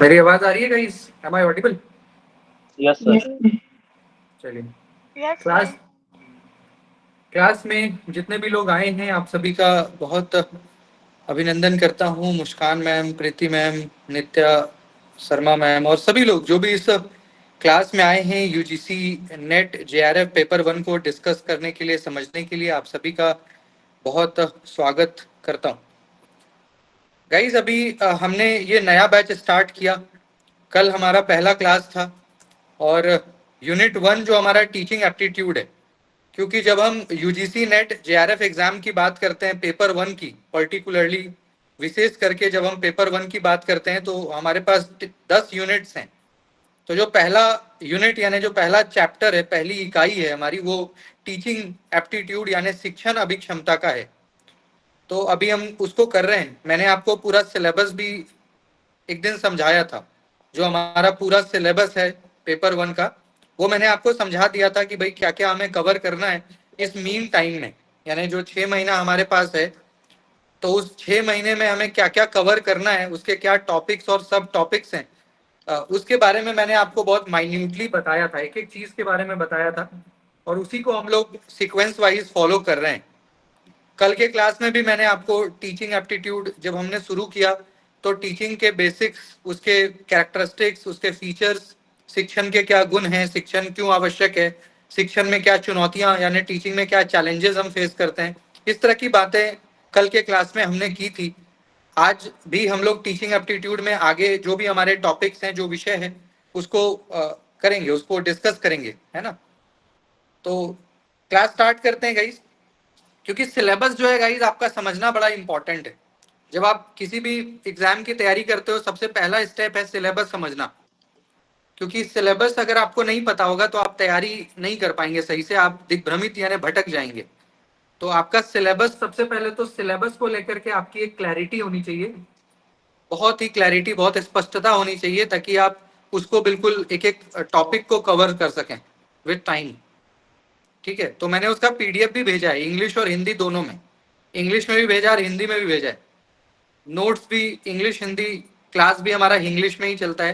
मेरी आवाज आ रही है guys? Am I audible? Yes sir. चलिए। यस क्लास क्लास में जितने भी लोग आए हैं आप सभी का बहुत अभिनंदन करता हूं। मुस्कान मैम, प्रीति मैम, नित्या शर्मा मैम और सभी लोग जो भी इस क्लास में आए हैं यूजीसी नेट जेआरएफ पेपर 1 को डिस्कस करने के लिए, समझने के लिए, आप सभी का बहुत स्वागत करता हूं। गाइस अभी हमने ये नया बैच स्टार्ट किया। कल हमारा पहला क्लास था और यूनिट 1 जो हमारा टीचिंग एप्टीट्यूड है, क्योंकि जब हम यूजीसी नेट जेआरएफ एग्जाम की बात करते हैं, पेपर 1 की पर्टिकुलरली विशेष करके जब हम पेपर 1 की बात करते हैं तो हमारे पास 10 यूनिट्स हैं। तो जो पहला यूनिट यानी जो पहला चैप्टर है, पहली इकाई है हमारी, वो टीचिंग एप्टीट्यूड यानी शिक्षण अभिक्षमता का है। तो अभी हम उसको कर रहे हैं। मैंने आपको पूरा सिलेबस भी एक दिन समझाया था। जो हमारा पूरा सिलेबस है पेपर 1 का, वो मैंने आपको समझा दिया था कि भाई क्या क्या हमें कवर करना है इस मीन टाइम में, यानी जो 6 महीना हमारे पास है, तो उस 6 महीने में हमें क्या क्या कवर करना है, उसके क्या टॉपिक्स और सब टॉपिक्स हैं, उसके बारे में मैंने आपको बहुत माइन्यूटली बताया था, एक एक चीज के बारे में बताया था और उसी को हम लोग सीक्वेंस वाइज फॉलो कर रहे हैं। कल के क्लास में भी मैंने आपको टीचिंग एप्टीट्यूड जब हमने शुरू किया तो टीचिंग के बेसिक्स, उसके कैरेक्टरिस्टिक्स, उसके फीचर्स, शिक्षण के क्या गुण हैं, शिक्षण क्यों आवश्यक है, शिक्षण में क्या चुनौतियां यानी टीचिंग में क्या चैलेंजेस हम फेस करते हैं, इस तरह की बातें कल के क्लास में हमने की थी। आज भी हम लोग टीचिंग एप्टीट्यूड में आगे जो भी हमारे टॉपिक्स हैं, जो विषय है, उसको करेंगे, उसको डिस्कस करेंगे, है ना। तो क्लास स्टार्ट करते हैं गाइस, क्योंकि सिलेबस जो है गाइस आपका समझना बड़ा इंपॉर्टेंट है। जब आप किसी भी एग्जाम की तैयारी करते हो सबसे पहला स्टेप है सिलेबस समझना, क्योंकि सिलेबस अगर आपको नहीं पता होगा तो आप तैयारी नहीं कर पाएंगे सही से, आप दिग्भ्रमित यानी भटक जाएंगे। तो आपका सिलेबस, सबसे पहले तो सिलेबस को लेकर के आपकी एक क्लैरिटी होनी चाहिए, बहुत ही क्लैरिटी, बहुत स्पष्टता होनी चाहिए, ताकि आप उसको बिल्कुल एक एक टॉपिक को कवर कर सकें विद टाइम। ठीक है, तो मैंने उसका पीडीएफ भी भेजा है, इंग्लिश और हिंदी दोनों में। इंग्लिश में भी भेजा और हिंदी में भी भेजा है। नोट्स भी इंग्लिश हिंदी, क्लास भी हमारा इंग्लिश में ही चलता है,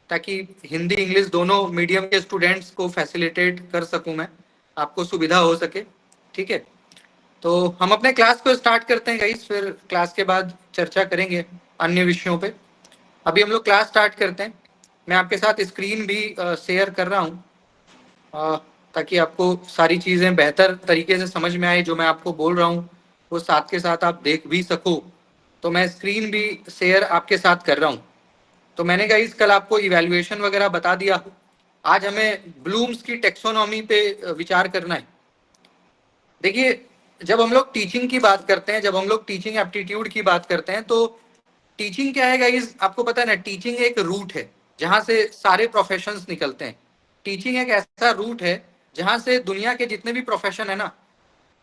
ताकि हिंदी इंग्लिश दोनों मीडियम के स्टूडेंट्स को फैसिलिटेट कर सकूं मैं, आपको सुविधा हो सके। ठीक है, तो हम अपने क्लास को स्टार्ट करते हैं गाइस, फिर क्लास के बाद चर्चा करेंगे अन्य विषयों पे। अभी हम लोग क्लास स्टार्ट करते हैं। मैं आपके साथ स्क्रीन भी शेयर कर रहा हूँ, ताकि आपको सारी चीज़ें बेहतर तरीके से समझ में आए। जो मैं आपको बोल रहा हूँ वो साथ के साथ आप देख भी सको, तो मैं स्क्रीन भी शेयर आपके साथ कर रहा हूँ। तो मैंने गाइस कल आपको इवैल्यूएशन वगैरह बता दिया। आज हमें ब्लूम्स की टेक्सोनॉमी पे विचार करना है। देखिए, जब हम लोग टीचिंग की बात करते हैं, जब हम लोग टीचिंग एप्टीट्यूड की बात करते हैं, तो टीचिंग क्या है गाइस, आपको पता है ना, टीचिंग एक रूट है जहां से सारे प्रोफेशंस निकलते हैं। टीचिंग एक ऐसा रूट है जहां से दुनिया के जितने भी प्रोफेशन है ना,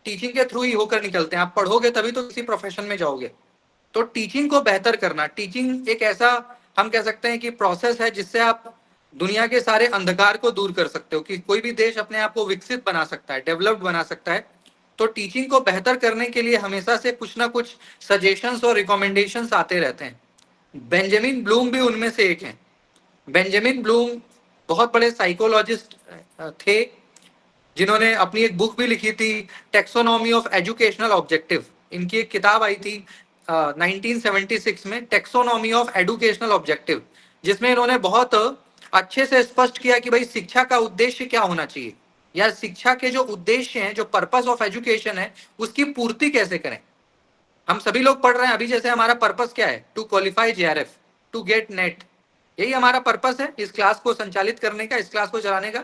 टीचिंग के थ्रू ही होकर निकलते हैं। आप पढ़ोगे तभी तो किसी प्रोफेशन में जाओगे। तो टीचिंग को बेहतर करना, टीचिंग एक ऐसा, हम कह सकते हैं कि प्रोसेस है जिससे आप दुनिया के सारे अंधकार को दूर कर सकते हो, कि कोई भी देश अपने आप को विकसित बना सकता है, डेवलप्ड बना सकता है। तो टीचिंग को बेहतर करने के लिए हमेशा से कुछ ना कुछ सजेशंस और रिकमेंडेशंस आते रहते हैं। बेंजामिन ब्लूम भी उनमें से एक हैं। बेंजामिन ब्लूम बहुत बड़े साइकोलॉजिस्ट थे, जिन्होंने अपनी एक बुक भी लिखी थी, टेक्सोनॉमी ऑफ एजुकेशनल ऑब्जेक्टिव। इनकी एक किताब आई थी 1976 में, टेक्सोनॉमी ऑफ एजुकेशनल ऑब्जेक्टिव, जिसमें इन्होंने बहुत अच्छे से स्पष्ट किया कि भाई शिक्षा का उद्देश्य क्या होना चाहिए, या शिक्षा के जो उद्देश्य हैं, जो पर्पस ऑफ एजुकेशन है, उसकी पूर्ति कैसे करें। हम सभी लोग पढ़ रहे हैं अभी, जैसे हमारा पर्पस क्या है, to qualify JRF, to get NET, यही हमारा पर्पस है इस क्लास को संचालित करने का, इस क्लास को चलाने का।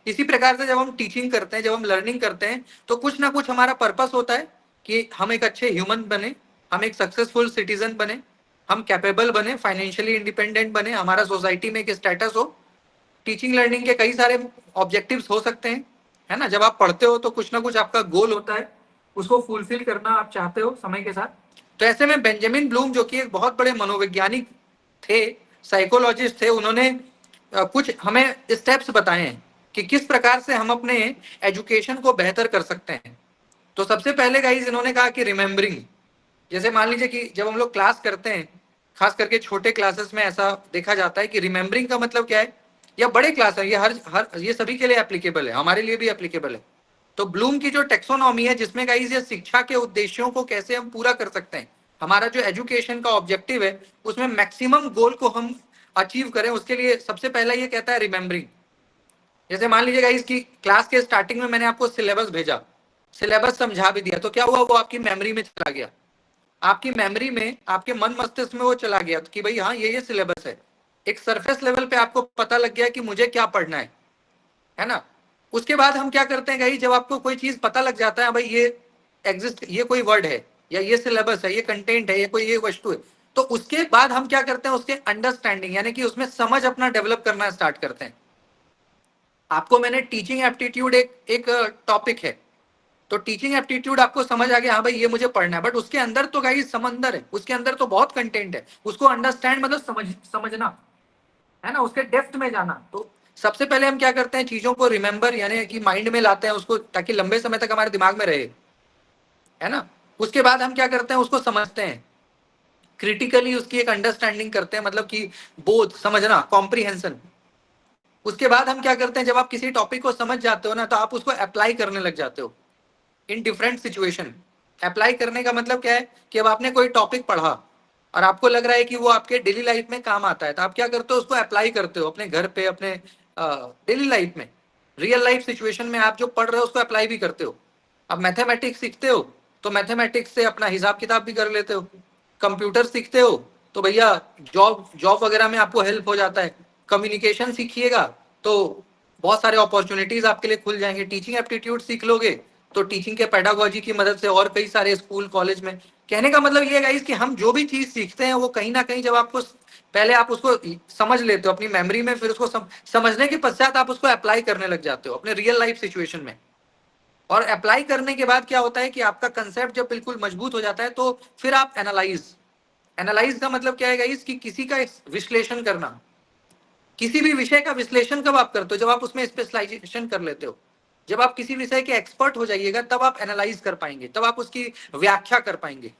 इसी प्रकार से जब हम टीचिंग करते हैं, जब हम लर्निंग करते हैं, तो कुछ ना कुछ हमारा पर्पस होता है कि हम एक अच्छे ह्यूमन बने, हम एक सक्सेसफुल सिटीजन बने, हम कैपेबल बने, फाइनेंशियली इंडिपेंडेंट बने, हमारा सोसाइटी में एक स्टेटस हो। टीचिंग लर्निंग के कई सारे ऑब्जेक्टिव्स हो सकते हैं, है ना। जब आप पढ़ते हो तो कुछ ना कुछ आपका गोल होता है, उसको फुलफिल करना आप चाहते हो समय के साथ। तो ऐसे में बेंजामिन ब्लूम, जो कि एक बहुत बड़े मनोवैज्ञानिक थे, साइकोलॉजिस्ट थे, उन्होंने कुछ हमें स्टेप्स बताए हैं कि किस प्रकार से हम अपने एजुकेशन को बेहतर कर सकते हैं। तो सबसे पहले गाइस इन्होंने कहा कि रिमेम्बरिंग, जैसे मान लीजिए कि जब हम लोग क्लास करते हैं, खास करके छोटे क्लासेस में ऐसा देखा जाता है कि रिमेम्बरिंग का मतलब क्या है, या बड़े क्लास है, ये हर ये सभी के लिए एप्लीकेबल है, हमारे लिए भी एप्लीकेबल है। तो ब्लूम की जो टेक्सोनॉमी है, जिसमें गाइस ये शिक्षा के उद्देश्यों को कैसे हम पूरा कर सकते हैं, हमारा जो एजुकेशन का ऑब्जेक्टिव है उसमें मैक्सिमम गोल को हम अचीव करें, उसके लिए सबसे पहला ये कहता है रिमेम्बरिंग। जैसे मान लीजिएगा इसकी क्लास के स्टार्टिंग में मैंने आपको सिलेबस भेजा, सिलेबस समझा भी दिया, तो क्या हुआ, वो आपकी मेमोरी में चला गया, आपकी मेमोरी में, आपके मन मस्तिष्क में वो चला गया कि भाई हाँ ये सिलेबस है। एक सरफेस लेवल पे आपको पता लग गया कि मुझे क्या पढ़ना है ना। उसके बाद हम क्या करते हैं गाइस, जब आपको कोई चीज पता लग जाता है भाई ये एग्जिस्ट, ये कोई वर्ड है या ये सिलेबस है, ये कंटेंट है, ये कोई ये वस्तु है, तो उसके बाद हम क्या करते हैं, उसके अंडरस्टैंडिंग यानी कि उसमें समझ अपना डेवलप करना स्टार्ट करते हैं। आपको मैंने टीचिंग एप्टीट्यूड एक टॉपिक है, तो टीचिंग एप्टीट्यूड आपको समझ आ गया, हाँ भाई ये मुझे पढ़ना है, बट उसके अंदर तो गाइस समंदर है, उसके अंदर तो बहुत कंटेंट है, उसको अंडरस्टैंड मतलब समझना है ना, उसके डेप्थ में जाना। तो सबसे पहले हम क्या करते हैं, चीजों को रिमेंबर यानी कि माइंड में लाते हैं उसको, ताकि लंबे समय तक हमारे दिमाग में रहे, है ना। उसके बाद हम क्या करते हैं, उसको समझते हैं, क्रिटिकली उसकी एक अंडरस्टैंडिंग करते हैं, मतलब कि बोध, समझना, कॉम्प्रीहेंशन। उसके बाद हम क्या करते हैं, जब आप किसी टॉपिक को समझ जाते हो ना, तो आप उसको अप्लाई करने लग जाते हो इन डिफरेंट सिचुएशन। अप्लाई करने का मतलब क्या है कि अब आपने कोई टॉपिक पढ़ा और आपको लग रहा है कि वो आपके डेली लाइफ में काम आता है, तो आप क्या करते हो, उसको अप्लाई करते हो अपने घर पे, अपने डेली लाइफ में, रियल लाइफ सिचुएशन में आप जो पढ़ रहे हो उसको अप्लाई भी करते हो। अब मैथमेटिक्स सीखते हो तो मैथमेटिक्स से अपना हिसाब किताब भी कर लेते हो, कंप्यूटर सीखते हो तो भैया जॉब जॉब वगैरह में आपको हेल्प हो जाता है, कम्युनिकेशन सीखिएगा तो बहुत सारे अपॉर्चुनिटीज आपके लिए खुल जाएंगे, टीचिंग एप्टीट्यूड सीख लोगे तो टीचिंग के पेडागोजी की मदद से और कई सारे स्कूल कॉलेज में। कहने का मतलब ये है गाइस कि हम जो भी चीज सीखते हैं वो कहीं ना कहीं, जब आपको पहले आप उसको समझ लेते हो अपनी मेमोरी में, फिर उसको समझने के पश्चात आप उसको अप्लाई करने लग जाते हो अपने रियल लाइफ सिचुएशन में। और अप्लाई करने के बाद क्या होता है कि आपका कंसेप्ट जब बिल्कुल मजबूत हो जाता है, तो फिर आप एनालाइज, एनालाइज का मतलब क्या है गाइस कि किसी का विश्लेषण करना। किसी भी विषय का विश्लेषण कब आप करते हो, जब आप उसमें स्पेशलाइजेशन कर लेते हो, जब आप किसी विषय के एक्सपर्ट हो जाइएगा तब आप एनालाइज कर पाएंगे, तब आप उसकी व्याख्या कर पाएंगे।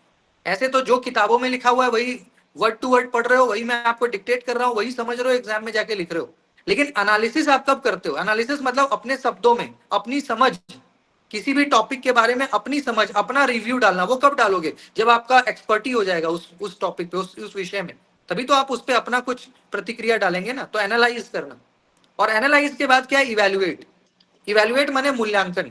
ऐसे तो जो किताबों में लिखा हुआ है वही वर्ड टू वर्ड पढ़ रहे हो, वही मैं आपको डिक्टेट कर रहा हूँ, वही समझ रहे हो, एग्जाम में जाके लिख रहे हो। लेकिन एनालिसिस आप कब करते हो, एनालिसिस मतलब अपने शब्दों में अपनी समझ, किसी भी टॉपिक के बारे में अपनी समझ, अपना रिव्यू डालना। वो कब डालोगे, जब आपका एक्सपर्टी हो जाएगा उस टॉपिक पे, उस विषय में, तभी तो आप उस पर अपना कुछ प्रतिक्रिया डालेंगे ना। तो एनालाइज करना, और एनालाइज के बाद क्या, इवेल्युएट। इवेल्युएट माने मूल्यांकन,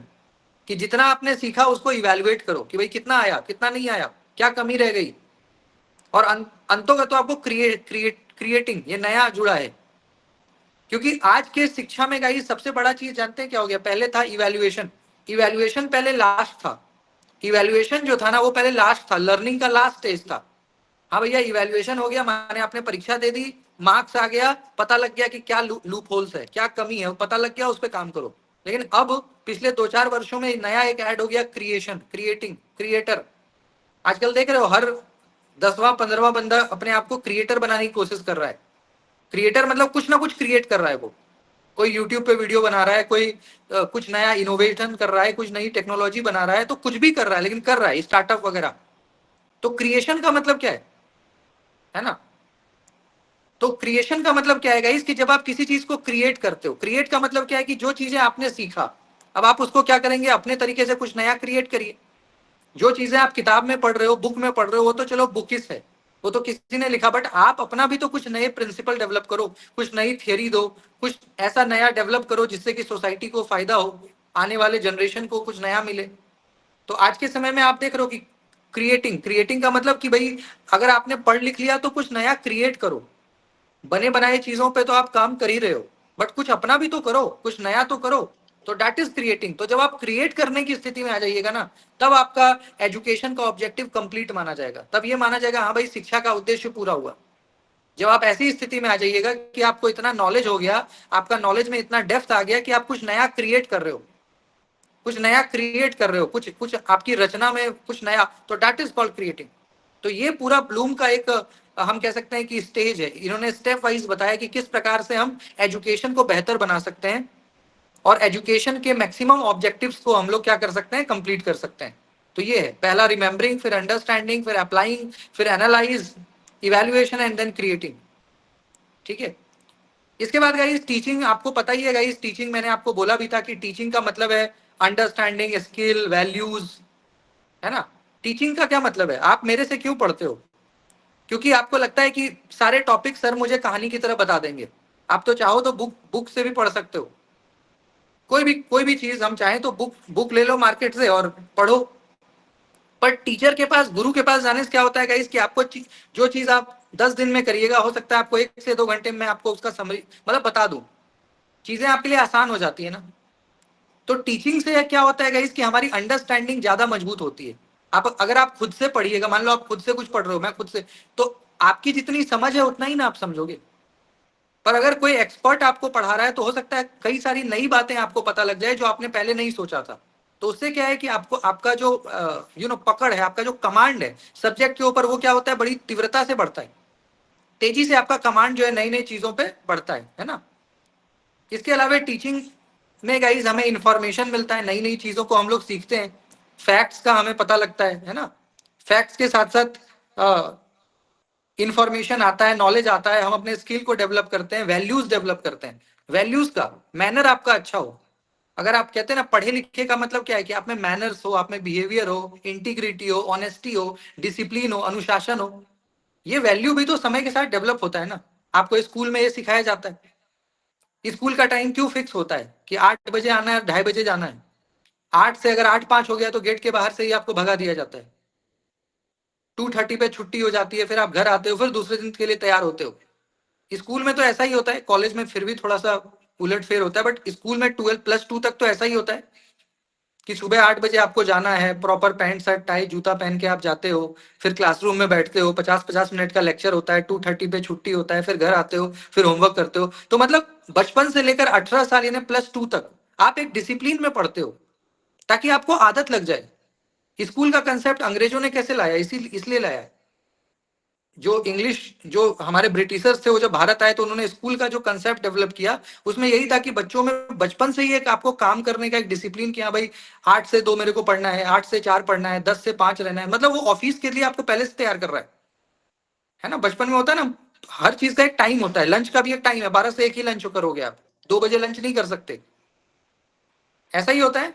कि जितना आपने सीखा उसको इवेल्युएट करो कि भाई कितना आया, कितना नहीं आया, क्या कमी रह गई। और अंतों तो आपको क्रिएटिंग, ये नया जुड़ा है, क्योंकि आज के शिक्षा में गाइस सबसे बड़ा चीज जानते हैं क्या हो गया, पहले था इवेल्युएशन, इवेल्युएशन पहले लास्ट था, इवेल्युएशन जो था ना वो पहले लास्ट था, लर्निंग का लास्ट स्टेज था। हाँ भैया इवेल्युएशन हो गया, माने आपने परीक्षा दे दी, मार्क्स आ गया, पता लग गया कि क्या लूप होल्स है, क्या कमी है, पता लग गया, उस पर काम करो। लेकिन अब पिछले 2-4 वर्षों में नया एक ऐड हो गया, क्रिएशन, क्रिएटिंग, क्रिएटर। आजकल देख रहे हो हर 10वां 15वां बंदा अपने आप को क्रिएटर बनाने की कोशिश कर रहा है। क्रिएटर मतलब कुछ ना कुछ क्रिएट कर रहा है वो, कोई यूट्यूब पे वीडियो बना रहा है, कोई कुछ नया इनोवेशन कर रहा है, कुछ नई टेक्नोलॉजी बना रहा है, तो कुछ भी कर रहा है, लेकिन कर रहा है स्टार्टअप वगैरह। तो क्रिएशन का मतलब क्या है ना। तो क्रिएशन का मतलब क्या है कि जब आप किसी चीज को क्रिएट करते हो, क्रिएट का मतलब क्या है कि जो चीजें आपने सीखा, अब आप उसको क्या करेंगे, अपने तरीके से कुछ नया क्रिएट करिए। जो चीजें आप किताब में पढ़ रहे हो, बुक में पढ़ रहे हो, वो तो चलो बुकिस है, वो तो किसी ने लिखा, बट आप अपना भी तो कुछ नए प्रिंसिपल डेवलप करो, कुछ नई थियरी दो, कुछ ऐसा नया डेवलप करो जिससे कि सोसाइटी को फायदा हो, आने वाले जनरेशन को कुछ नया मिले। तो आज के समय में आप देख रहे हो कि क्रिएटिंग, क्रिएटिंग का मतलब कि भाई अगर आपने पढ़ लिख लिया तो कुछ नया क्रिएट करो। बने बनाए चीजों पे तो आप काम कर ही रहे हो, बट कुछ अपना भी तो करो, कुछ नया तो करो। तो दैट इज क्रिएटिंग। तो जब आप क्रिएट करने की स्थिति में आ जाइएगा ना, तब आपका एजुकेशन का ऑब्जेक्टिव कंप्लीट माना जाएगा, तब ये माना जाएगा हाँ भाई शिक्षा का उद्देश्य पूरा हुआ। जब आप ऐसी स्थिति में आ जाइएगा कि आपको इतना नॉलेज हो गया, आपका नॉलेज में इतना डेप्थ आ गया कि आप कुछ नया क्रिएट कर रहे हो, कुछ नया क्रिएट कर रहे हो, कुछ कुछ आपकी रचना में कुछ नया, तो दैट इज कॉल्ड क्रिएटिंग। तो ये पूरा ब्लूम का एक हम कह सकते हैं कि स्टेज है। इन्होंने स्टेप वाइज बताया कि किस प्रकार से हम एजुकेशन को बेहतर बना सकते हैं और एजुकेशन के मैक्सिमम ऑब्जेक्टिव्स को हम लोग क्या कर सकते हैं, कंप्लीट कर सकते हैं। तो ये है पहला, रिमेम्बरिंग, फिर अंडरस्टैंडिंग, फिर अप्लाइंग, फिर analyse, evaluation and then creating. ठीक है, इसके बाद गाइस टीचिंग आपको पता ही है गाइस, टीचिंग मैंने आपको बोला भी था कि टीचिंग का मतलब है अंडरस्टैंडिंग, स्किल, वैल्यूज, है ना। टीचिंग का क्या मतलब है, आप मेरे से क्यों पढ़ते हो? क्योंकि आपको लगता है कि सारे टॉपिक सर मुझे कहानी की तरह बता देंगे। आप तो चाहो तो बुक से भी पढ़ सकते हो, कोई भी चीज हम चाहें तो बुक ले लो मार्केट से और पढ़ो। पर टीचर के पास, गुरु के पास जाने से क्या होता है गाइस कि आपको जो चीज आप 10 दिन में करिएगा, हो सकता है आपको 1 से 2 घंटे में आपको उसका समरी मतलब बता दूं, चीजें आपके लिए आसान हो जाती है ना। तो टीचिंग से क्या होता है गाइस कि हमारी अंडरस्टैंडिंग ज्यादा मजबूत होती है। आप अगर आप खुद से पढ़िएगा, मान लो आप खुद से कुछ पढ़ रहे हो, मैं खुद से, तो आपकी जितनी समझ है उतना ही ना आप समझोगे। पर अगर कोई एक्सपर्ट आपको पढ़ा रहा है तो हो सकता है कई सारी नई बातें आपको पता लग जाए जो आपने पहले नहीं सोचा था। तो उससे क्या है कि आपको आपका जो पकड़ है, आपका जो कमांड है सब्जेक्ट के ऊपर, वो क्या होता है, बड़ी तीव्रता से बढ़ता है, तेजी से आपका कमांड जो है नई नई चीजों पे बढ़ता है ना। इसके अलावा टीचिंग में गाइज हमें इंफॉर्मेशन मिलता है, नई नई चीजों को हम लोग सीखते हैं, फैक्ट्स का हमें पता लगता है ना। फैक्ट्स के साथ साथ इंफॉर्मेशन आता है, नॉलेज आता है, हम अपने स्किल को डेवलप करते हैं, वैल्यूज डेवलप करते हैं। वैल्यूज का मैनर आपका अच्छा हो। अगर आप कहते हैं ना पढ़े लिखे का मतलब क्या है कि आप में मैनर्स हो, आप में बिहेवियर हो, इंटीग्रिटी हो, ऑनेस्टी हो, डिसिप्लिन हो, अनुशासन हो। ये वैल्यू भी तो समय के साथ डेवलप होता है ना। आपको स्कूल में ये सिखाया जाता है। स्कूल का टाइम क्यों फिक्स होता है कि 8 बजे आना है, 2:30 बजे जाना है? 8 से अगर 8:05 हो गया तो गेट के बाहर से ही आपको भगा दिया जाता है। 2:30 पे छुट्टी हो जाती है, फिर आप घर आते हो, फिर दूसरे दिन के लिए तैयार होते हो। स्कूल में तो ऐसा ही होता है, कॉलेज में फिर भी थोड़ा सा उलट फेर होता है, बट स्कूल में 12+2 तक तो ऐसा ही होता है कि सुबह 8 बजे आपको जाना है, प्रॉपर पैंट शर्ट टाई जूता पहन के आप जाते हो, फिर क्लासरूम में बैठते हो, 50-50 मिनट का लेक्चर होता है, 2:30 पे छुट्टी होता है, फिर घर आते हो, फिर होमवर्क करते हो। तो मतलब बचपन से लेकर 18 साल यानी +2 तक आप एक डिसिप्लिन में पढ़ते हो ताकि आपको आदत लग जाए। स्कूल का कंसेप्ट अंग्रेजों ने कैसे लाया, इसी इसलिए लाया है। जो इंग्लिश, जो हमारे ब्रिटिशर्स थे, वो जब भारत आए तो उन्होंने स्कूल का जो कंसेप्ट डेवलप किया, उसमें यही था कि बच्चों में बचपन से ही एक आपको काम करने का एक डिसिप्लिन कि हाँ भाई 8 से 2 मेरे को पढ़ना है, 8 से 4 पढ़ना है, 10 से 5 रहना है। मतलब वो ऑफिस के लिए आपको पहले से तैयार कर रहा है ना। बचपन में होता है ना, हर चीज का एक टाइम होता है, लंच का भी एक टाइम है, 12 से 1 ही लंच करोगे आप, 2 बजे लंच नहीं कर सकते, ऐसा ही होता है।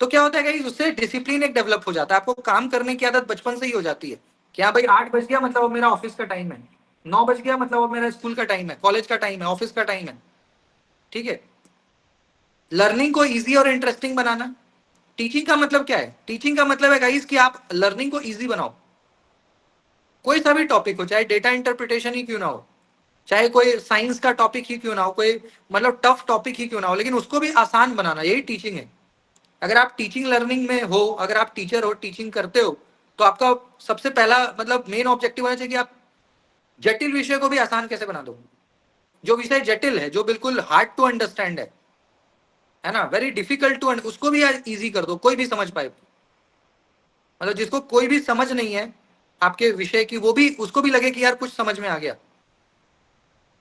तो क्या होता है कि उससे डिसिप्लिन एक डेवलप हो जाता है, आपको काम करने की आदत बचपन से ही हो जाती है कि हाँ भाई 8 बज गया मतलब वो मेरा ऑफिस का टाइम है, 9 बज गया मतलब वो मेरा स्कूल का टाइम है, कॉलेज का टाइम है, ऑफिस का टाइम है। ठीक है, लर्निंग को इजी और इंटरेस्टिंग बनाना। टीचिंग का मतलब क्या है? टीचिंग का मतलब है गाइस कि आप लर्निंग को इजी बनाओ। कोई सा भी टॉपिक हो, चाहे डेटा इंटरप्रिटेशन ही क्यों ना हो, चाहे कोई साइंस का टॉपिक ही क्यों ना हो, कोई मतलब टफ टॉपिक ही क्यों ना हो, लेकिन उसको भी आसान बनाना, यही टीचिंग है। अगर आप टीचिंग लर्निंग में हो, अगर आप टीचर हो, टीचिंग करते हो, तो आपका सबसे पहला मतलब मेन ऑब्जेक्टिव होना चाहिए कि आप जटिल विषय को भी आसान कैसे बना दो। जो विषय जटिल है, जो बिल्कुल हार्ड टू अंडरस्टैंड है ना, वेरी डिफिकल्ट टू, उसको भी इजी कर दो, कोई भी समझ पाए। मतलब जिसको कोई भी समझ नहीं है आपके विषय की, वो भी, उसको भी लगे कि यार कुछ समझ में आ गया।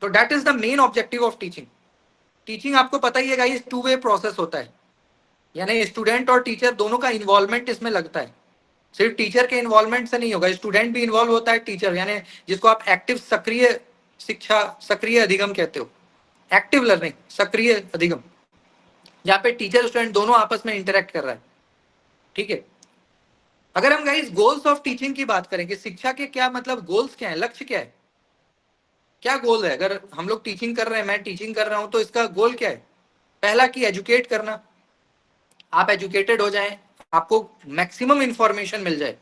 तो that is the main objective of teaching. Teaching आपको पता ही है गाइस, 2 वे प्रोसेस होता है, यानी स्टूडेंट और टीचर दोनों का इन्वॉल्वमेंट इसमें लगता है। सिर्फ टीचर के इन्वॉल्वमेंट से नहीं होगा, स्टूडेंट भी इन्वॉल्व होता है, टीचर यानी जिसको आप एक्टिव सक्रिय शिक्षा, सक्रिय अधिगम कहते हो, एक्टिव लर्निंग, सक्रिय अधिगम, जहाँ पे टीचर स्टूडेंट दोनों आपस में इंटरेक्ट कर रहा है। ठीक है, अगर हम गाइस गोल्स ऑफ टीचिंग की बात करें कि शिक्षा के क्या मतलब गोल्स क्या है, लक्ष्य क्या है, क्या गोल है? अगर हम लोग टीचिंग कर रहे हैं, मैं टीचिंग कर रहा हूं, तो इसका गोल क्या है? पहला कि एजुकेट करना, आप एजुकेटेड हो जाएं, आपको मैक्सिमम इंफॉर्मेशन मिल जाए,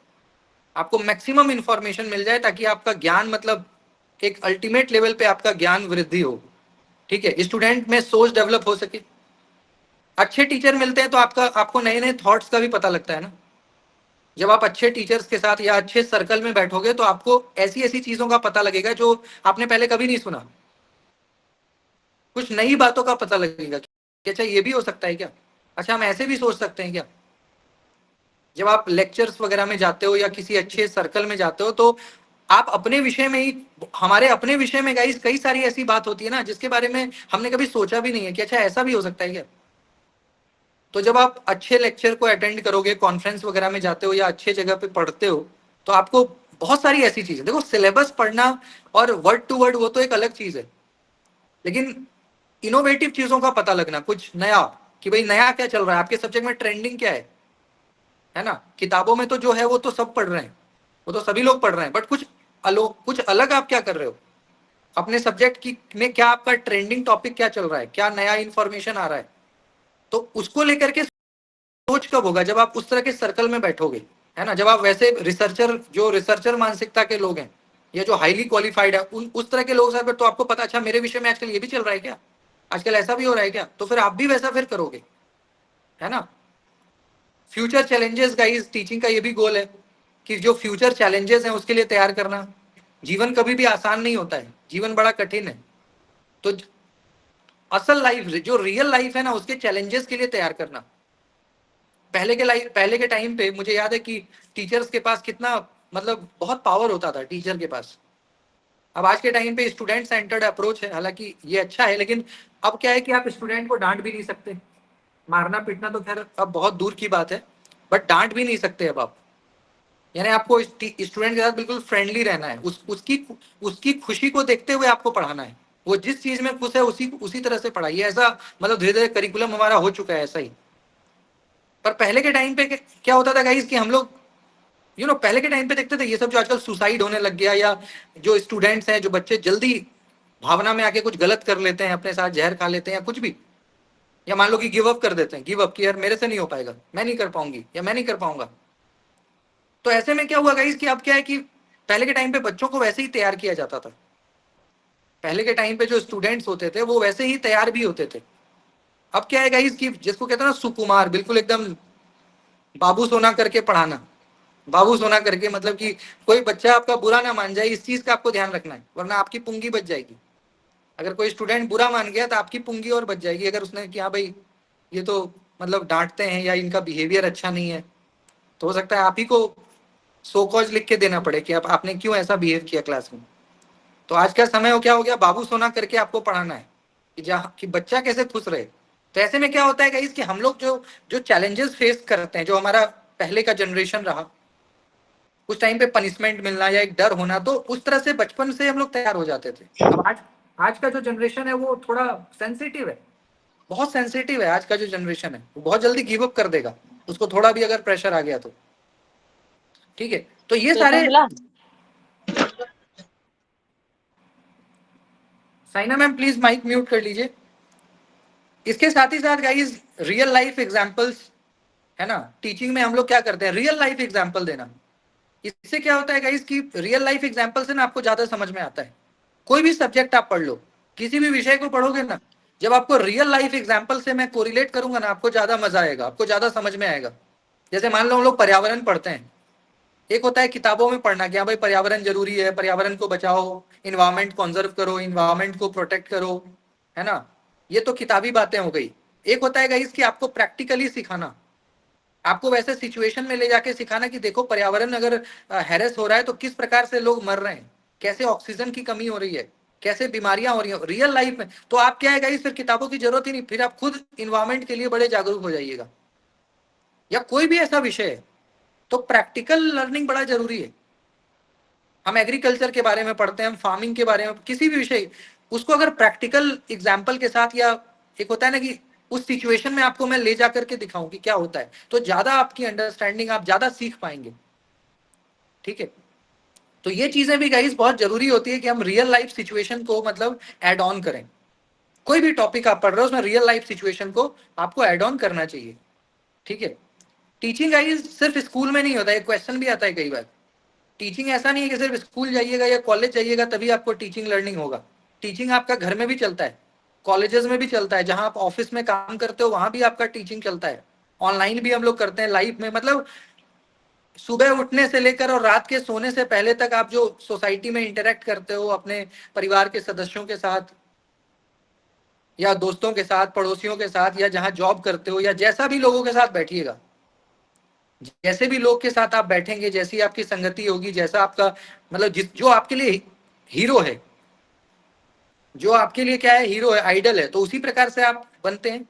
आपको मैक्सिमम इंफॉर्मेशन मिल जाए ताकि आपका ज्ञान मतलब एक अल्टीमेट लेवल पे आपका ज्ञान वृद्धि हो। ठीक है, स्टूडेंट में सोच डेवलप हो सके। अच्छे टीचर मिलते हैं तो आपको नए नए थॉट्स का भी पता लगता है ना। जब आप अच्छे टीचर्स के साथ या अच्छे सर्कल में बैठोगे तो आपको ऐसी ऐसी चीजों का पता लगेगा जो आपने पहले कभी नहीं सुना, कुछ नई बातों का पता लगेगा कि अच्छा ये भी हो सकता है क्या, अच्छा हम ऐसे भी सोच सकते हैं क्या। जब आप लेक्चर्स वगैरह में जाते हो या किसी अच्छे सर्कल में जाते हो तो आप अपने विषय में ही, हमारे अपने विषय में गाइस कई सारी ऐसी बात होती है ना जिसके बारे में हमने कभी सोचा भी नहीं है कि अच्छा ऐसा भी हो सकता है क्या। तो जब आप अच्छे लेक्चर को अटेंड करोगे, कॉन्फ्रेंस वगैरह में जाते हो या अच्छे जगह पे पढ़ते हो, तो आपको बहुत सारी ऐसी चीजें, देखो सिलेबस पढ़ना और वर्ड टू वर्ड वो तो एक अलग चीज है, लेकिन इनोवेटिव चीजों का पता लगना, कुछ नया, कि भाई नया क्या चल रहा है, आपके सब्जेक्ट में ट्रेंडिंग क्या है ना। किताबों में तो जो है वो तो सब पढ़ रहे हैं, वो तो सभी लोग पढ़ रहे हैं, बट कुछ अलग आप क्या कर रहे हो अपने सब्जेक्ट की में, क्या आपका ट्रेंडिंग टॉपिक क्या चल रहा है, क्या नया इंफॉर्मेशन आ रहा है। तो उसको लेकर के सोच कब होगा, जब आप उस तरह के सर्कल में बैठोगे, है ना। जब आप वैसे रिसर्चर, जो रिसर्चर मानसिकता के लोग हैं या जो हाईली क्वालिफाइड है उस तरह के लोग साथ, तो आपको पता, अच्छा मेरे विषय में आजकल ये भी चल रहा है क्या, आजकल ऐसा भी हो रहा है क्या, तो फिर आप भी वैसा फिर करोगे, है ना। फ्यूचर चैलेंजेस गाइस, टीचिंग का ये भी गोल है कि जो फ्यूचर चैलेंजेस हैं उसके लिए तैयार करना। जीवन कभी भी आसान नहीं होता है, जीवन बड़ा कठिन है। तो असल लाइफ, जो रियल लाइफ है ना, उसके चैलेंजेस के लिए तैयार करना। पहले के टाइम पे मुझे याद है कि टीचर्स के पास कितना, मतलब बहुत पावर होता था टीचर के पास। अब आज के टाइम पे स्टूडेंट सेंटर्ड अप्रोच है, हालांकि ये अच्छा है, लेकिन अब क्या है कि आप स्टूडेंट को डांट भी नहीं सकते, मारना पीटना तो खैर अब बहुत दूर की बात है, बट डांट भी नहीं सकते अब आप। यानी आपको स्टूडेंट के साथ बिल्कुल फ्रेंडली रहना है, उसकी खुशी को देखते हुए आपको पढ़ाना है। वो जिस चीज में खुश है उसी तरह से पढ़ाइए, ऐसा मतलब धीरे धीरे करिकुलम हमारा हो चुका है ऐसा ही। पर पहले के टाइम पे क्या होता था गाइस कि हम लोग पहले के टाइम पे देखते थे ये सब, जो आजकल सुसाइड होने लग गया, या जो स्टूडेंट्स हैं, जो बच्चे जल्दी भावना में आके कुछ गलत कर लेते हैं, अपने साथ जहर खा लेते हैं या कुछ भी, या मान लो कि गिव अप कर देते हैं, गिव अप कि यार मेरे से नहीं हो पाएगा, मैं नहीं कर पाऊंगी या मैं नहीं कर पाऊंगा। तो ऐसे में क्या हुआ गाइस कि अब क्या है कि पहले के टाइम पे बच्चों को वैसे ही तैयार किया जाता था, पहले के टाइम पे जो स्टूडेंट्स होते थे वो वैसे ही तैयार भी होते थे। अब क्या है गाइस कि जिसको कहते हैं ना सुकुमार, बिल्कुल एकदम बाबू सोना करके पढ़ाना। बाबू सोना करके मतलब कि कोई बच्चा आपका बुरा ना मान जाए, इस चीज का आपको ध्यान रखना है, वरना आपकी पुंगी बच जाएगी। अगर कोई स्टूडेंट बुरा मान गया तो आपकी पुंगी और बच जाएगी, अगर उसने कि हाँ भाई ये तो मतलब डांटते हैं या इनका बिहेवियर अच्छा नहीं है, तो हो सकता है आप ही को सो कॉज लिख के देना पड़े कि आपने क्यों ऐसा बिहेव किया क्लास में। तो आज का समय क्या हो गया, बाबू सोना करके आपको पढ़ाना है कि जहाँ कि बच्चा कैसे खुश रहे। तो ऐसे में क्या होता है गाइस कि हम लोग जो जो चैलेंजेस फेस करते हैं, जो हमारा पहले का जनरेशन रहा, उस टाइम पे पनिशमेंट मिलना या एक डर होना, तो उस तरह से बचपन से हम लोग तैयार हो जाते थे। अब आज का जो जनरेशन है वो थोड़ा सेंसिटिव है, बहुत सेंसिटिव है। आज का जो जनरेशन है वो बहुत जल्दी गिव अप कर देगा, उसको थोड़ा भी अगर प्रेशर आ गया तो। ठीक है, तो ये पेपर सारे, मिला। Saina ma'am please mic mute कर लीजिए। इसके साथ ही साथ गाइस रियल लाइफ एग्जांपल्स, है ना। टीचिंग में हम लोग क्या करते हैं, रियल लाइफ एग्जांपल देना। इससे क्या होता है गाइस कि रियल लाइफ एग्जांपल से ना आपको ज्यादा समझ में आता है। कोई भी सब्जेक्ट आप पढ़ लो, किसी भी विषय को पढ़ोगे ना, जब आपको रियल लाइफ एग्जांपल से मैं कोरिलेट करूंगा ना, आपको ज्यादा मजा आएगा, आपको ज्यादा समझ में आएगा। जैसे मान लो हम लोग पर्यावरण पढ़ते हैं, एक होता है किताबों में पढ़ना कि हाँ भाई पर्यावरण जरूरी है, पर्यावरण को बचाओ, इन्वायरमेंट कंजर्व करो, इन्वायरमेंट को प्रोटेक्ट करो, है ना। ये तो किताबी बातें हो गई। एक होता है गाइस कि आपको प्रैक्टिकली सिखाना, आपको वैसे सिचुएशन में ले जाके सिखाना कि देखो पर्यावरण अगर हैरेस हो रहा है तो किस प्रकार से लोग मर रहे हैं, कैसे ऑक्सीजन की कमी हो रही है, कैसे बीमारियां हो रही है रियल लाइफ में। तो आप क्या है गाइस, फिर किताबों की जरूरत ही नहीं, फिर आप खुद इन्वायरमेंट के लिए बड़े जागरूक हो जाइएगा। या कोई भी ऐसा विषय है, तो प्रैक्टिकल लर्निंग बड़ा जरूरी है। हम एग्रीकल्चर के बारे में पढ़ते हैं, हम फार्मिंग के बारे में, किसी भी विषय, उसको अगर प्रैक्टिकल एग्जाम्पल के साथ, या एक होता है ना कि उस सिचुएशन में आपको मैं ले जाकर के दिखाऊं कि क्या होता है, तो ज्यादा आपकी अंडरस्टैंडिंग, आप ज्यादा सीख पाएंगे। ठीक है, तो ये चीजें भी गाइस बहुत जरूरी होती है कि हम रियल लाइफ सिचुएशन को मतलब एड ऑन करें। कोई भी टॉपिक आप पढ़ रहे हो उसमें रियल लाइफ सिचुएशन को आपको एड ऑन करना चाहिए। ठीक है, टीचिंग गाइस सिर्फ स्कूल में नहीं होता है, क्वेश्चन भी आता है कई बार। टीचिंग ऐसा नहीं है कि सिर्फ स्कूल जाइएगा या कॉलेज जाइएगा तभी आपको टीचिंग लर्निंग होगा। टीचिंग आपका घर में भी चलता है, कॉलेजेस में भी चलता है, जहां आप ऑफिस में काम करते हो वहां भी आपका टीचिंग चलता है। ऑनलाइन भी हम लोग करते हैं, लाइव में, मतलब सुबह उठने से लेकर और रात के सोने से पहले तक आप जो सोसाइटी में इंटरेक्ट करते हो अपने परिवार के सदस्यों के साथ, या दोस्तों के साथ, पड़ोसियों के साथ, या जहां जॉब करते हो, या जैसा भी लोगों के साथ बैठिएगा, जैसे भी लोग के साथ आप बैठेंगे, जैसी आपकी संगति होगी, जैसा आपका मतलब जिस जो आपके लिए हीरो है, जो आपके लिए क्या है, हीरो है, आइडल है, तो उसी प्रकार से आप बनते हैं।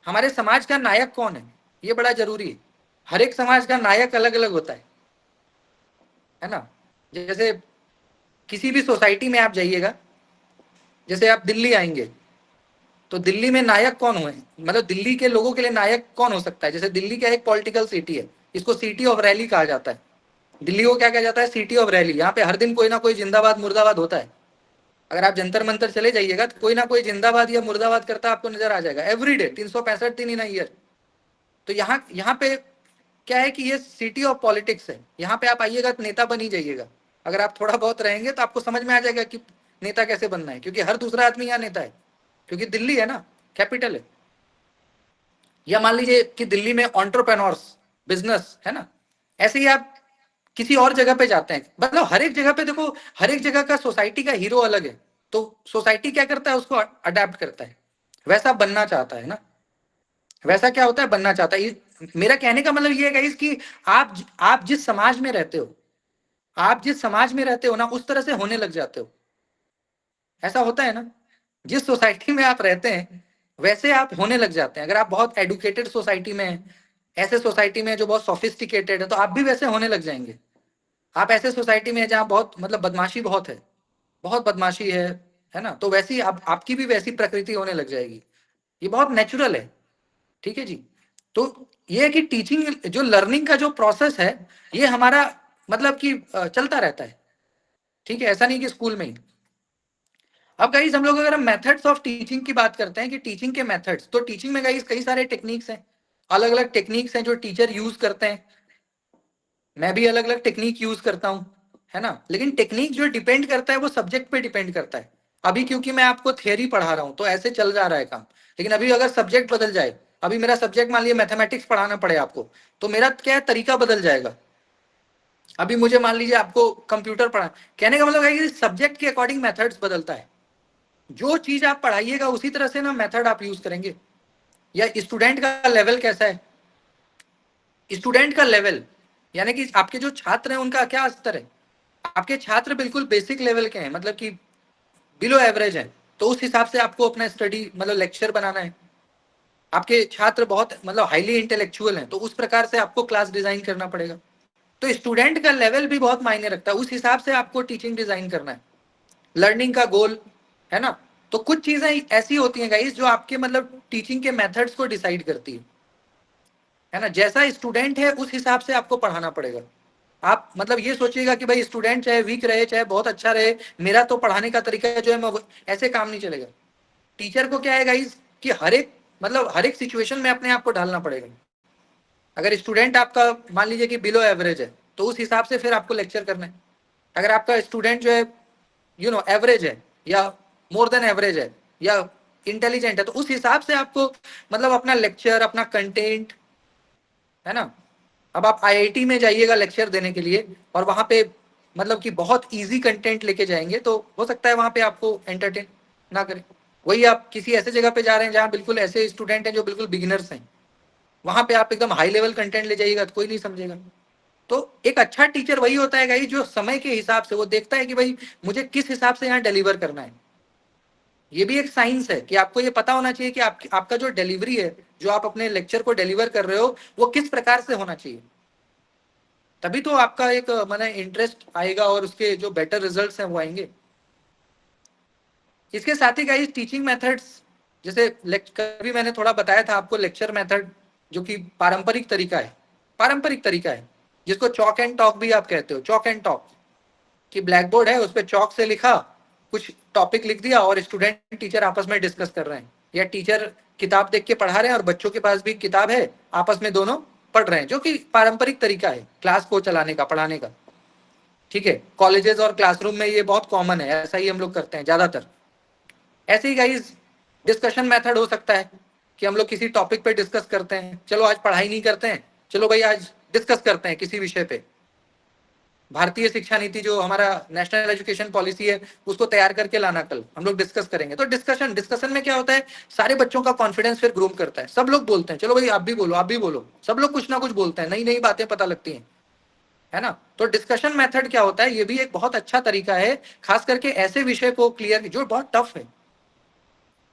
हमारे समाज का नायक कौन है, ये बड़ा जरूरी है। हर एक समाज का नायक अलग अलग होता है ना। जैसे किसी भी सोसाइटी में आप जाइएगा, जैसे आप दिल्ली आएंगे तो दिल्ली में नायक कौन हुए, मतलब दिल्ली के लोगों के लिए नायक कौन हो सकता है। जैसे दिल्ली क्या एक पॉलिटिकल सिटी है, इसको सिटी ऑफ रैली कहा जाता है। दिल्ली को क्या कहा जाता है, सिटी ऑफ रैली। यहाँ पे हर दिन कोई ना कोई जिंदाबाद मुर्दाबाद होता है। अगर आप जंतर मंतर चले जाइएगा तो कोई ना कोई जिंदाबाद या मुर्दाबाद करता आपको नजर आ जाएगा एवरीडे, 365 दिन इन ईयर। तो यहाँ यहाँ पे क्या है कि ये सिटी ऑफ पॉलिटिक्स है। यहाँ पे आप आइएगा तो नेता बन ही जाइएगा। अगर आप थोड़ा बहुत रहेंगे तो आपको समझ में आ जाएगा कि नेता कैसे बनना है, क्योंकि हर दूसरा आदमी यहाँ नेता है, क्योंकि दिल्ली है ना, कैपिटल है। या मान लीजिए कि दिल्ली में एंटरप्रेन्योर्स, बिजनेस है ना, ऐसे ही आप किसी और जगह पे जाते हैं। मतलब हर एक जगह पे देखो, हर एक जगह का सोसाइटी का हीरो अलग है, तो सोसाइटी क्या करता है, उसको अडेप्ट करता है, वैसा बनना चाहता है ना, वैसा क्या होता है, बनना चाहता है। मेरा कहने का मतलब ये है गाइस कि आप जिस समाज में रहते हो, आप जिस समाज में रहते हो ना, उस तरह से होने लग जाते हो। ऐसा होता है ना, जिस सोसाइटी में आप रहते हैं वैसे आप होने लग जाते हैं। अगर आप बहुत एडुकेटेड सोसाइटी में हैं, ऐसे सोसाइटी में जो बहुत सोफिस्टिकेटेड है, तो आप भी वैसे होने लग जाएंगे। आप ऐसे सोसाइटी में है जहाँ बहुत मतलब बदमाशी बहुत है, बहुत बदमाशी है ना, तो वैसी आपकी भी वैसी प्रकृति होने लग जाएगी। ये बहुत नेचुरल है, ठीक है जी। तो ये है कि टीचिंग जो लर्निंग का जो प्रोसेस है, ये हमारा मतलब कि चलता रहता है, ठीक है, ऐसा नहीं कि स्कूल में ही। अब गाइस हम लोग अगर मेथड्स ऑफ टीचिंग की बात करते हैं कि टीचिंग के मेथड्स, तो टीचिंग में गाइस कई सारे टेक्निक्स हैं, अलग अलग टेक्निक्स हैं जो टीचर यूज करते हैं। मैं भी अलग अलग टेक्निक यूज करता हूँ, है ना। लेकिन टेक्निक जो डिपेंड करता है वो सब्जेक्ट पे डिपेंड करता है। अभी क्योंकि मैं आपको थियरी पढ़ा रहा हूँ तो ऐसे चल जा रहा है काम, लेकिन अभी अगर सब्जेक्ट बदल जाए, अभी मेरा सब्जेक्ट मान लीजिए मैथमेटिक्स पढ़ाना पड़े आपको, तो मेरा क्या है, तरीका बदल जाएगा। अभी मुझे मान लीजिए आपको कंप्यूटर पढ़ा, कहने का मतलब है कि सब्जेक्ट के अकॉर्डिंग मेथड्स बदलता है। जो चीज आप पढ़ाइएगा उसी तरह से ना मेथड आप यूज करेंगे। या स्टूडेंट का लेवल कैसा है, स्टूडेंट का लेवल यानी कि आपके जो छात्र हैं उनका क्या स्तर है। आपके छात्र बिल्कुल बेसिक लेवल के हैं, मतलब कि बिलो एवरेज है, तो उस हिसाब से आपको अपना स्टडी मतलब लेक्चर बनाना है। आपके छात्र बहुत मतलब हाईली इंटेलेक्चुअल हैं, तो उस प्रकार से आपको क्लास डिजाइन करना पड़ेगा। तो स्टूडेंट का लेवल भी बहुत मायने रखता है, उस हिसाब से आपको टीचिंग डिजाइन करना है। लर्निंग का गोल है ना, तो कुछ चीजें ऐसी होती हैं गाइस जो आपके मतलब टीचिंग के मेथड्स को डिसाइड करती है ना। जैसा स्टूडेंट है उस हिसाब से आपको पढ़ाना पड़ेगा। आप मतलब ये सोचिएगा कि भाई स्टूडेंट चाहे वीक रहे चाहे बहुत अच्छा रहे, मेरा तो पढ़ाने का तरीका जो है मैं ऐसे काम नहीं चलेगा। टीचर को क्या है गाइस कि हर एक मतलब हर एक सिचुएशन में अपने आप को ढालना पड़ेगा। अगर स्टूडेंट आपका मान लीजिए कि बिलो एवरेज है, तो उस हिसाब से फिर आपको लेक्चर करना है। अगर आपका स्टूडेंट जो है एवरेज है या मोर देन एवरेज है या इंटेलिजेंट है, तो उस हिसाब से आपको मतलब अपना लेक्चर, अपना कंटेंट, है ना। अब आप आईआईटी में जाइएगा लेक्चर देने के लिए और वहां पे मतलब कि बहुत इजी कंटेंट लेके जाएंगे, तो हो सकता है वहां पे आपको एंटरटेन ना करें। वही आप किसी ऐसे जगह पे जा रहे हैं जहां बिल्कुल ऐसे स्टूडेंट हैं जो बिल्कुल बिगिनर्स हैं, वहां पे आप एकदम हाई लेवल कंटेंट ले जाइएगा तो कोई नहीं समझेगा। तो एक अच्छा टीचर वही होता है गाइस जो समय के हिसाब से वो देखता है कि भाई मुझे किस हिसाब से यहाँ डिलीवर करना है। ये भी एक साइंस है कि आपको ये पता होना चाहिए कि आपका जो डिलीवरी है, जो आप अपने लेक्चर को डिलीवर कर रहे हो, वो किस प्रकार से होना चाहिए। तभी तो आपका एक माने इंटरेस्ट आएगा और उसके जो बेटर रिजल्ट्स हैं वो आएंगे। इसके साथ ही गाइस टीचिंग मेथड्स, जैसे लेक्चर भी मैंने थोड़ा बताया था आपको, लेक्चर मेथड जो कि पारंपरिक तरीका है, पारंपरिक तरीका है जिसको चॉक एंड टॉक भी आप कहते हो। चॉक एंड टॉक कि ब्लैक बोर्ड है, उस पर चॉक से लिखा, कुछ टॉपिक लिख दिया और स्टूडेंट टीचर आपस में डिस्कस कर रहे हैं, या टीचर किताब देख के पढ़ा रहे हैं और बच्चों के पास भी किताब है, आपस में दोनों पढ़ रहे हैं, जो कि पारंपरिक तरीका है क्लास को चलाने का, पढ़ाने का। ठीक है, कॉलेजेस और क्लासरूम में ये बहुत कॉमन है, ऐसा ही हम लोग करते हैं ज्यादातर। ऐसे ही गाइस डिस्कशन मेथड हो सकता है कि हम लोग किसी टॉपिक पे डिस्कस करते हैं, चलो आज पढ़ाई नहीं करते हैं, चलो भाई आज डिस्कस करते हैं किसी विषय पे। भारतीय शिक्षा नीति जो हमारा नेशनल एजुकेशन पॉलिसी है उसको तैयार करके लाना, कल हम लोग डिस्कस करेंगे। तो डिस्कशन डिस्कशन में क्या होता है, सारे बच्चों का कॉन्फिडेंस फिर ग्रूम करता है, सब लोग बोलते हैं चलो भाई आप भी बोलो, आप भी बोलो, सब लोग कुछ ना कुछ बोलते हैं, नई नई बातें पता लगती हैं, है ना। तो डिस्कशन मेथड क्या होता है, ये भी एक बहुत अच्छा तरीका है, खास करके ऐसे विषय को क्लियर जो बहुत टफ है।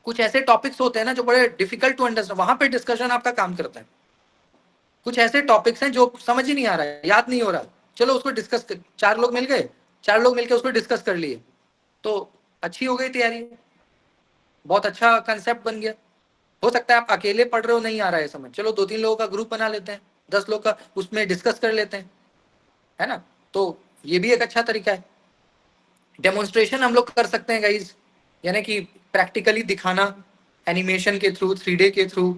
कुछ ऐसे टॉपिक्स होते हैं ना जो बड़े डिफिकल्ट टू अंडरस्टैंड, वहां पे डिस्कशन आपका काम करता है। कुछ ऐसे टॉपिक्स हैं जो समझ ही नहीं आ रहा है, याद नहीं हो रहा, चलो उसको डिस्कस कर, चार लोग मिल गए 4 लोग मिलकर उसको डिस्कस कर लिए, तो अच्छी हो गई तैयारी, बहुत अच्छा कंसेप्ट बन गया। हो सकता है आप अकेले पढ़ रहे हो, नहीं आ रहा है समझ, चलो 2-3 लोगों का ग्रुप बना लेते हैं, 10 लोग का उसमें डिस्कस कर लेते हैं, है ना। तो ये भी एक अच्छा तरीका है। डेमोन्स्ट्रेशन हम लोग कर सकते हैं गाइज, यानी कि प्रैक्टिकली दिखाना, एनिमेशन के थ्रू, 3D के थ्रू।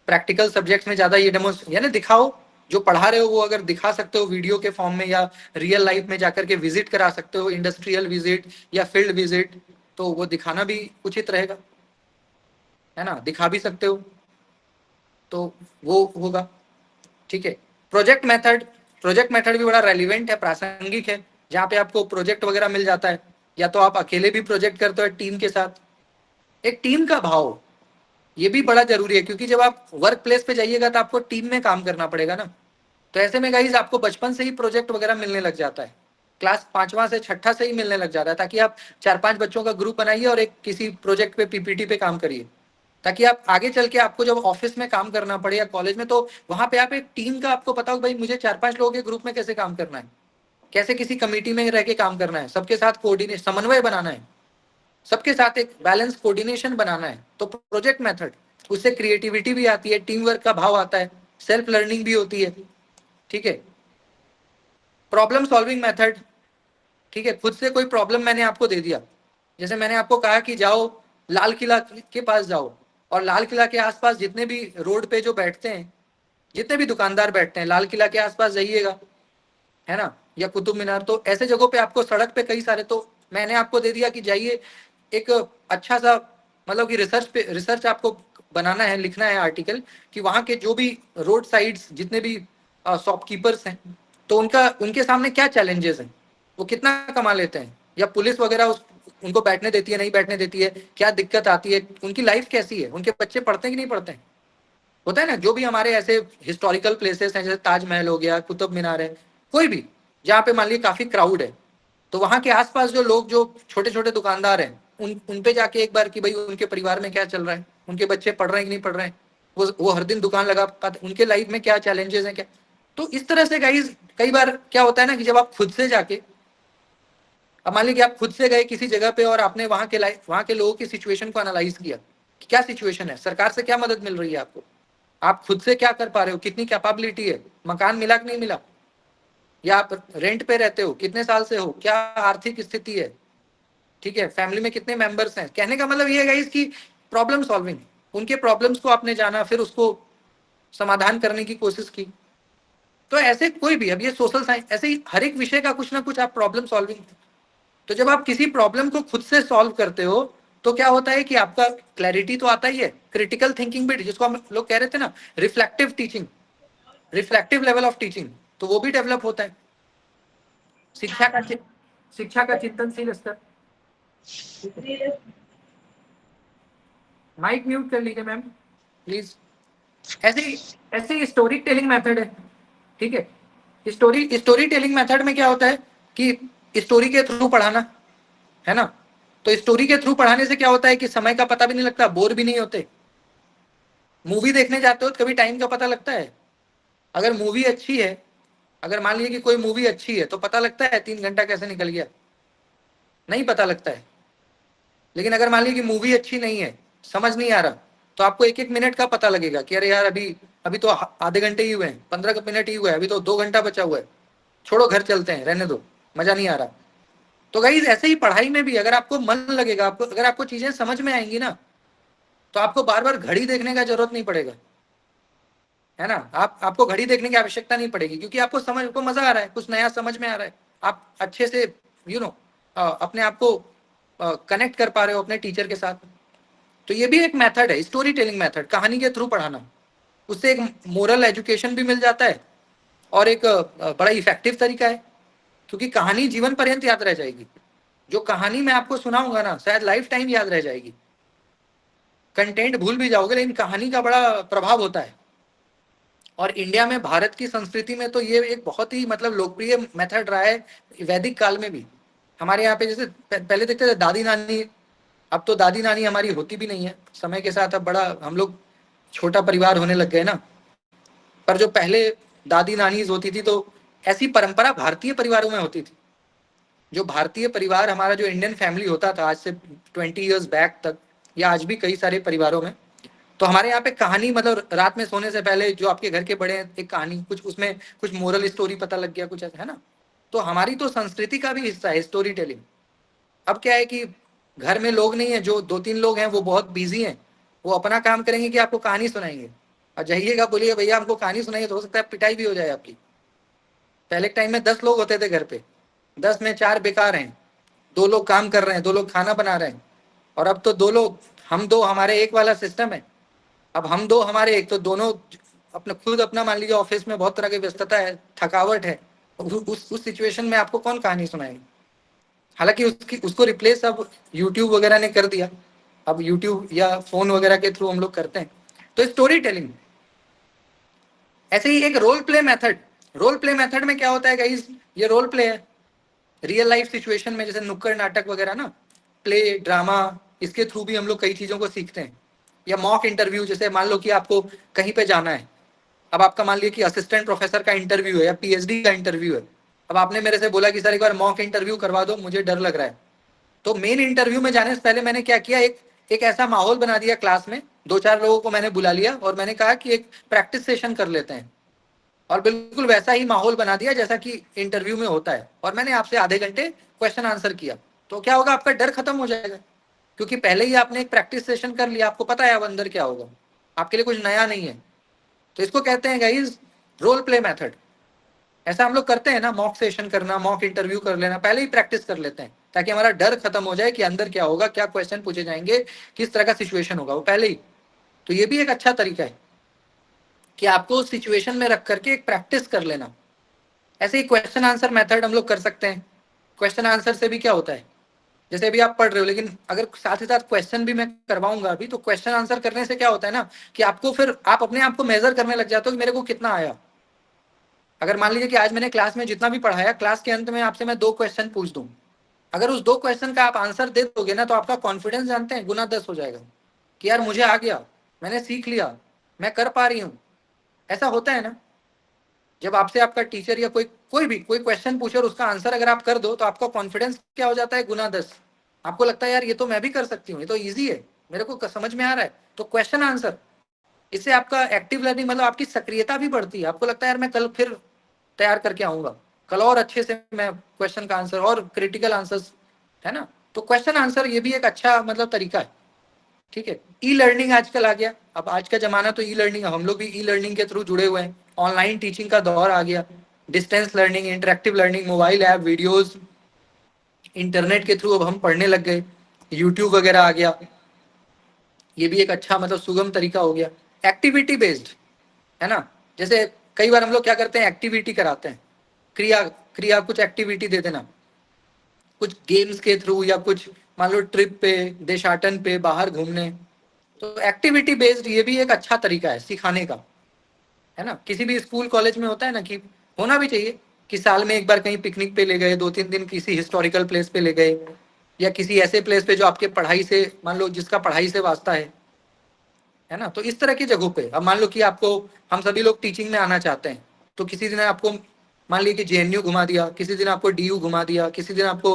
प्रैक्टिकल सब्जेक्ट्स में ज्यादा ये यानी दिखाओ, जो पढ़ा रहे हो वो अगर दिखा सकते हो वीडियो के फॉर्म में, या रियल लाइफ में जाकर के विजिट करा सकते हो, इंडस्ट्रियल विजिट या फील्ड विजिट, तो वो दिखाना भी उचित रहेगा, है ना, दिखा भी सकते हो, तो वो होगा। ठीक है। प्रोजेक्ट मेथड भी बड़ा रेलिवेंट है, प्रासंगिक है, जहाँ पे आपको प्रोजेक्ट वगैरह मिल जाता है, या तो आप अकेले भी प्रोजेक्ट करते हो टीम के साथ। एक टीम का भाव ये भी बड़ा जरूरी है, क्योंकि जब आप वर्क प्लेस पे जाइएगा तो आपको टीम में काम करना पड़ेगा ना। तो ऐसे में गाइज आपको बचपन से ही प्रोजेक्ट वगैरह मिलने लग जाता है, क्लास 5वां से 6ठा से ही मिलने लग जाता है, ताकि आप 4-5 बच्चों का ग्रुप बनाइए और एक किसी प्रोजेक्ट पे, पीपीटी पे काम करिए, ताकि आप आगे चल के आपको जब ऑफिस में काम करना पड़े या कॉलेज में, तो वहां पे आप एक टीम का, आपको पता हो भाई मुझे 4-5 लोगों के ग्रुप में कैसे काम करना है, कैसे किसी कमेटी में रह के काम करना है, सबके साथ कोऑर्डिनेट, समन्वय बनाना है, सबके साथ एक बैलेंस कोऑर्डिनेशन बनाना है। तो प्रोजेक्ट मेथड, उससे क्रिएटिविटी भी आती है, टीम वर्क का भाव आता है, सेल्फ लर्निंग भी होती है। ठीक है। प्रॉब्लम सॉल्विंग मेथड, ठीक है, खुद से कोई प्रॉब्लम मैंने आपको दे दिया, जैसे मैंने आपको कहा कि जाओ लाल किला के पास जाओ, और लाल किला के आसपास जितने भी रोड पे जो बैठते हैं, जितने भी दुकानदार बैठते हैं, लाल किला के आसपास जाइएगा, है ना, या कुतुब मीनार, तो ऐसे जगहों पे आपको सड़क पे कई सारे, तो मैंने आपको दे दिया कि जाइए एक अच्छा सा, मतलब कि रिसर्च आपको बनाना है, लिखना है आर्टिकल, कि वहाँ के जो भी रोड साइड्स जितने भी शॉपकीपर्स हैं, तो उनके सामने क्या चैलेंजेस हैं, वो कितना कमा लेते हैं, या पुलिस वगैरह उनको बैठने देती है, नहीं बैठने देती है, क्या दिक्कत आती है, उनकी लाइफ कैसी है, उनके बच्चे पढ़ते हैं कि नहीं पढ़ते हैं। होता है ना, जो भी हमारे ऐसे हिस्टोरिकल प्लेसेस हैं, जैसे ताजमहल हो गया, कुतुब मीनार है, कोई भी जहाँ पे मान लीजिए काफी क्राउड है, तो वहाँ के आसपास जो लोग, जो छोटे छोटे दुकानदार हैं, उन पे जाके एक बार कि भाई उनके परिवार में क्या चल रहा है, उनके बच्चे पढ़ रहे हैं कि नहीं पढ़ रहे हैं, वो हर दिन दुकान लगा पाते, उनके लाइफ में क्या चैलेंजेस हैं, क्या। तो इस तरह से गाइज कई बार क्या होता है ना, कि जब आप खुद से जाके, अब मान लीजिए आप खुद से गए किसी जगह पे और आपने वहाँ के लोगों की सिचुएशन को एनालाइज किया कि क्या सिचुएशन है, सरकार से क्या मदद मिल रही है आपको, आप खुद से क्या कर पा रहे हो, कितनी कैपेबिलिटी है, मकान मिला कि नहीं मिला, या आप रेंट पे रहते हो, कितने साल से हो, क्या आर्थिक स्थिति है, ठीक है, फैमिली में कितने मेंबर्स हैं। कहने का मतलब ये है इसकी प्रॉब्लम सॉल्विंग, उनके प्रॉब्लम्स को आपने जाना, फिर उसको समाधान करने की कोशिश की। तो ऐसे कोई भी, अब ये सोशल साइंस, ऐसे ही हर एक विषय का कुछ ना कुछ आप प्रॉब्लम सॉल्विंग। तो जब आप किसी प्रॉब्लम को खुद से सॉल्व करते हो, तो क्या होता है कि आपका क्लैरिटी तो आता ही है, क्रिटिकल थिंकिंग भी, जिसको हम लोग कह रहे थे ना, reflective teaching, reflective level of teaching, तो वो भी डेवलप होता है। शिक्षा का शिक्षा का चिंतनशील स्तर। माइक म्यूट कर लीजिए मैम प्लीज। ऐसे ऐसे स्टोरी टेलिंग मेथड है, ठीक है। स्टोरी टेलिंग मेथड में क्या होता है कि स्टोरी के थ्रू पढ़ाना, है ना। तो स्टोरी के थ्रू पढ़ाने से क्या होता है कि समय का पता भी नहीं लगता, बोर भी नहीं होते। मूवी देखने जाते हो तो कभी टाइम का पता लगता है? अगर मूवी अच्छी है, अगर मान लीजिए कि कोई मूवी अच्छी है, तो पता लगता है 3 घंटा कैसे निकल गया? नहीं पता लगता है। लेकिन अगर मान लीजिए कि मूवी अच्छी नहीं है, समझ नहीं आ रहा, तो आपको 1-1 मिनट का पता लगेगा कि अरे यार अभी अभी तो आधे घंटे ही हुए हैं, 15 मिनट ही हुए हैं, अभी तो 2 घंटा बचा हुआ है, छोड़ो घर चलते हैं, रहने दो, मजा नहीं आ रहा। तो गाइस ऐसे ही पढ़ाई में भी अगर आपको मन लगेगा, आपको अगर आपको चीजें समझ में आएंगी ना, तो आपको बार बार घड़ी देखने का जरूरत नहीं पड़ेगा, है ना। आपको घड़ी देखने की आवश्यकता नहीं पड़ेगी, क्योंकि आपको समझ को मजा आ रहा है, कुछ नया समझ में आ रहा है, आप अच्छे से यू नो अपने आप को कनेक्ट कर पा रहे हो अपने टीचर के साथ। तो ये भी एक मेथड है, स्टोरी टेलिंग मेथड, कहानी के थ्रू पढ़ाना। उससे एक मोरल एजुकेशन भी मिल जाता है, और एक बड़ा इफेक्टिव तरीका है, क्योंकि कहानी जीवन पर्यंत याद रह जाएगी। जो कहानी मैं आपको सुनाऊंगा ना, शायद लाइफ टाइम याद रह जाएगी। कंटेंट भूल भी जाओगे, लेकिन कहानी का बड़ा प्रभाव होता है। और इंडिया में, भारत की संस्कृति में तो ये एक बहुत ही मतलब लोकप्रिय मेथड रहा है, वैदिक काल में भी। हमारे यहाँ पे जैसे पहले देखते थे दादी नानी, अब तो दादी नानी हमारी होती भी नहीं है समय के साथ, अब बड़ा हम लोग छोटा परिवार होने लग गए ना। पर जो पहले दादी नानी होती थी, तो ऐसी परंपरा भारतीय परिवारों में होती थी। जो भारतीय परिवार हमारा, जो इंडियन फैमिली होता था आज से 20 ईयर्स बैक तक, या आज भी कई सारे परिवारों में, तो हमारे यहाँ पे कहानी, मतलब रात में सोने से पहले जो आपके घर के बड़े हैं, एक कहानी, कुछ उसमें कुछ मोरल स्टोरी पता लग गया, कुछ ऐसा है ना। तो हमारी तो संस्कृति का भी हिस्सा है स्टोरी टेलिंग। अब क्या है कि घर में लोग नहीं है, जो 2-3 लोग हैं वो बहुत बिजी हैं, वो अपना काम करेंगे कि आपको कहानी सुनाएंगे, और जाइएगा बोलिए भैया हमको कहानी सुनाइए, तो हो सकता है पिटाई भी हो जाए आपकी। पहले के टाइम में 10 लोग होते थे घर पे, 10 में 4 बेकार हैं, 2 लोग काम कर रहे हैं, 2 लोग खाना बना रहे हैं। और अब तो 2 लोग हम 2 हमारे एक वाला सिस्टम है। अब हम 2 हमारे एक, तो दोनों अपना खुद अपना, मान लीजिए ऑफिस में बहुत तरह की व्यस्तता है, थकावट है, उस सिचुएशन में आपको कौन कहानी सुनाएगा। हालांकि उसको रिप्लेस अब यूट्यूब वगैरह ने कर दिया। अब यूट्यूब या फोन वगैरह के थ्रू हम लोग करते हैं। तो स्टोरी टेलिंग ऐसे ही एक role play method. Role play method में क्या होता है गाइस, ये रोल प्ले है रियल लाइफ सिचुएशन में, जैसे नुक्कड़ नाटक वगैरह ना, प्ले ड्रामा, इसके थ्रू भी हम लोग कई चीजों को सीखते हैं। या मॉक इंटरव्यू, जैसे मान लो कि आपको कहीं पे जाना है, अब आपका मान लीजिए कि असिस्टेंट प्रोफेसर का इंटरव्यू है या पीएचडी का इंटरव्यू है। अब आपने मेरे से बोला कि सर एक बार मॉक इंटरव्यू करवा दो, मुझे डर लग रहा है। तो मेन इंटरव्यू में जाने से पहले मैंने क्या किया, एक ऐसा माहौल बना दिया क्लास में, 2-4 लोगों को मैंने बुला लिया और मैंने कहा कि एक प्रैक्टिस सेशन कर लेते हैं। और बिल्कुल वैसा ही माहौल बना दिया जैसा कि इंटरव्यू में होता है, और मैंने आपसे आधे घंटे क्वेश्चन आंसर किया। तो क्या होगा, आपका डर खत्म हो जाएगा, क्योंकि पहले ही आपने एक प्रैक्टिस सेशन कर लिया, आपको पता है अब अंदर क्या होगा, आपके लिए कुछ नया नहीं है। तो इसको कहते हैं गाइस रोल प्ले मेथड। ऐसा हम लोग करते हैं ना, मॉक सेशन करना, मॉक इंटरव्यू कर लेना, पहले ही प्रैक्टिस कर लेते हैं ताकि हमारा डर खत्म हो जाए कि अंदर क्या होगा, क्या क्वेश्चन पूछे जाएंगे, किस तरह का सिचुएशन होगा, वो पहले ही। तो ये भी एक अच्छा तरीका है कि आपको उस सिचुएशन में रख करके एक प्रैक्टिस कर लेना। ऐसे ही क्वेश्चन आंसर मेथड हम लोग कर सकते हैं। क्वेश्चन आंसर से भी क्या होता है, जैसे अभी आप पढ़ रहे हो, लेकिन अगर साथ ही साथ क्वेश्चन भी मैं करवाऊंगा अभी, तो क्वेश्चन आंसर करने से क्या होता है ना, कि आपको फिर आप अपने आप को मेजर करने लग जाते हो कि मेरे को कितना आया। अगर मान लीजिए कि आज मैंने क्लास में जितना भी पढ़ाया, क्लास के अंत में आपसे मैं 2 क्वेश्चन पूछ दूं, अगर उस 2 क्वेश्चन का आप आंसर दे दोगे ना, तो आपका कॉन्फिडेंस जानते हैं गुना 10 हो जाएगा कि यार मुझे आ गया, मैंने सीख लिया, मैं कर पा रही हूँ। ऐसा होता है ना, जब आपसे आपका टीचर या कोई क्वेश्चन पूछे और उसका आंसर अगर आप कर दो, तो आपका कॉन्फिडेंस क्या हो जाता है, गुना 10। आपको लगता है यार ये तो मैं भी कर सकती हूँ, ये तो ईजी है, मेरे को समझ में आ रहा है। तो क्वेश्चन आंसर, इससे आपका एक्टिव लर्निंग, मतलब आपकी सक्रियता भी बढ़ती है। आपको लगता है यार मैं कल फिर तैयार करके आऊंगा, कल और अच्छे से मैं क्वेश्चन का आंसर और क्रिटिकल आंसर्स, है ना। तो क्वेश्चन आंसर ये भी एक अच्छा मतलब तरीका है। ठीक है, ई लर्निंग आजकल आ गया। अब आज का जमाना तो ई लर्निंग, हम लोग भी ई लर्निंग के थ्रू जुड़े हुए हैं। ऑनलाइन टीचिंग का दौर आ गया, distance learning, interactive learning, mobile app, videos, internet के थ्रू अब हम पढ़ने लग गए, यूट्यूब वगैरह आ गया। ये भी एक अच्छा मतलब सुगम तरीका हो गया। एक्टिविटी बेस्ड, है ना। जैसे कई बार हम लोग क्या करते हैं, एक्टिविटी कराते हैं, क्रिया क्रिया कुछ एक्टिविटी दे देना, कुछ गेम्स के थ्रू, या कुछ मान लो ट्रिप पे, देशाटन पे, बाहर घूमने। तो एक्टिविटी बेस्ड ये भी एक अच्छा तरीका है सिखाने का, है ना। किसी भी स्कूल कॉलेज में होता है ना, कि होना भी चाहिए कि साल में एक बार कहीं पिकनिक पे ले गए, 2-3 दिन किसी हिस्टोरिकल प्लेस पे ले गए, या किसी ऐसे प्लेस पे जो आपके पढ़ाई से, मान लो जिसका पढ़ाई से वास्ता है ना। तो इस तरह की जगहों पे, अब मान लो कि आपको, हम सभी लोग टीचिंग में आना चाहते हैं, तो किसी दिन आपको मान लीजिए कि जेएनयू घुमा दिया, किसी दिन आपको डीयू घुमा दिया, किसी दिन आपको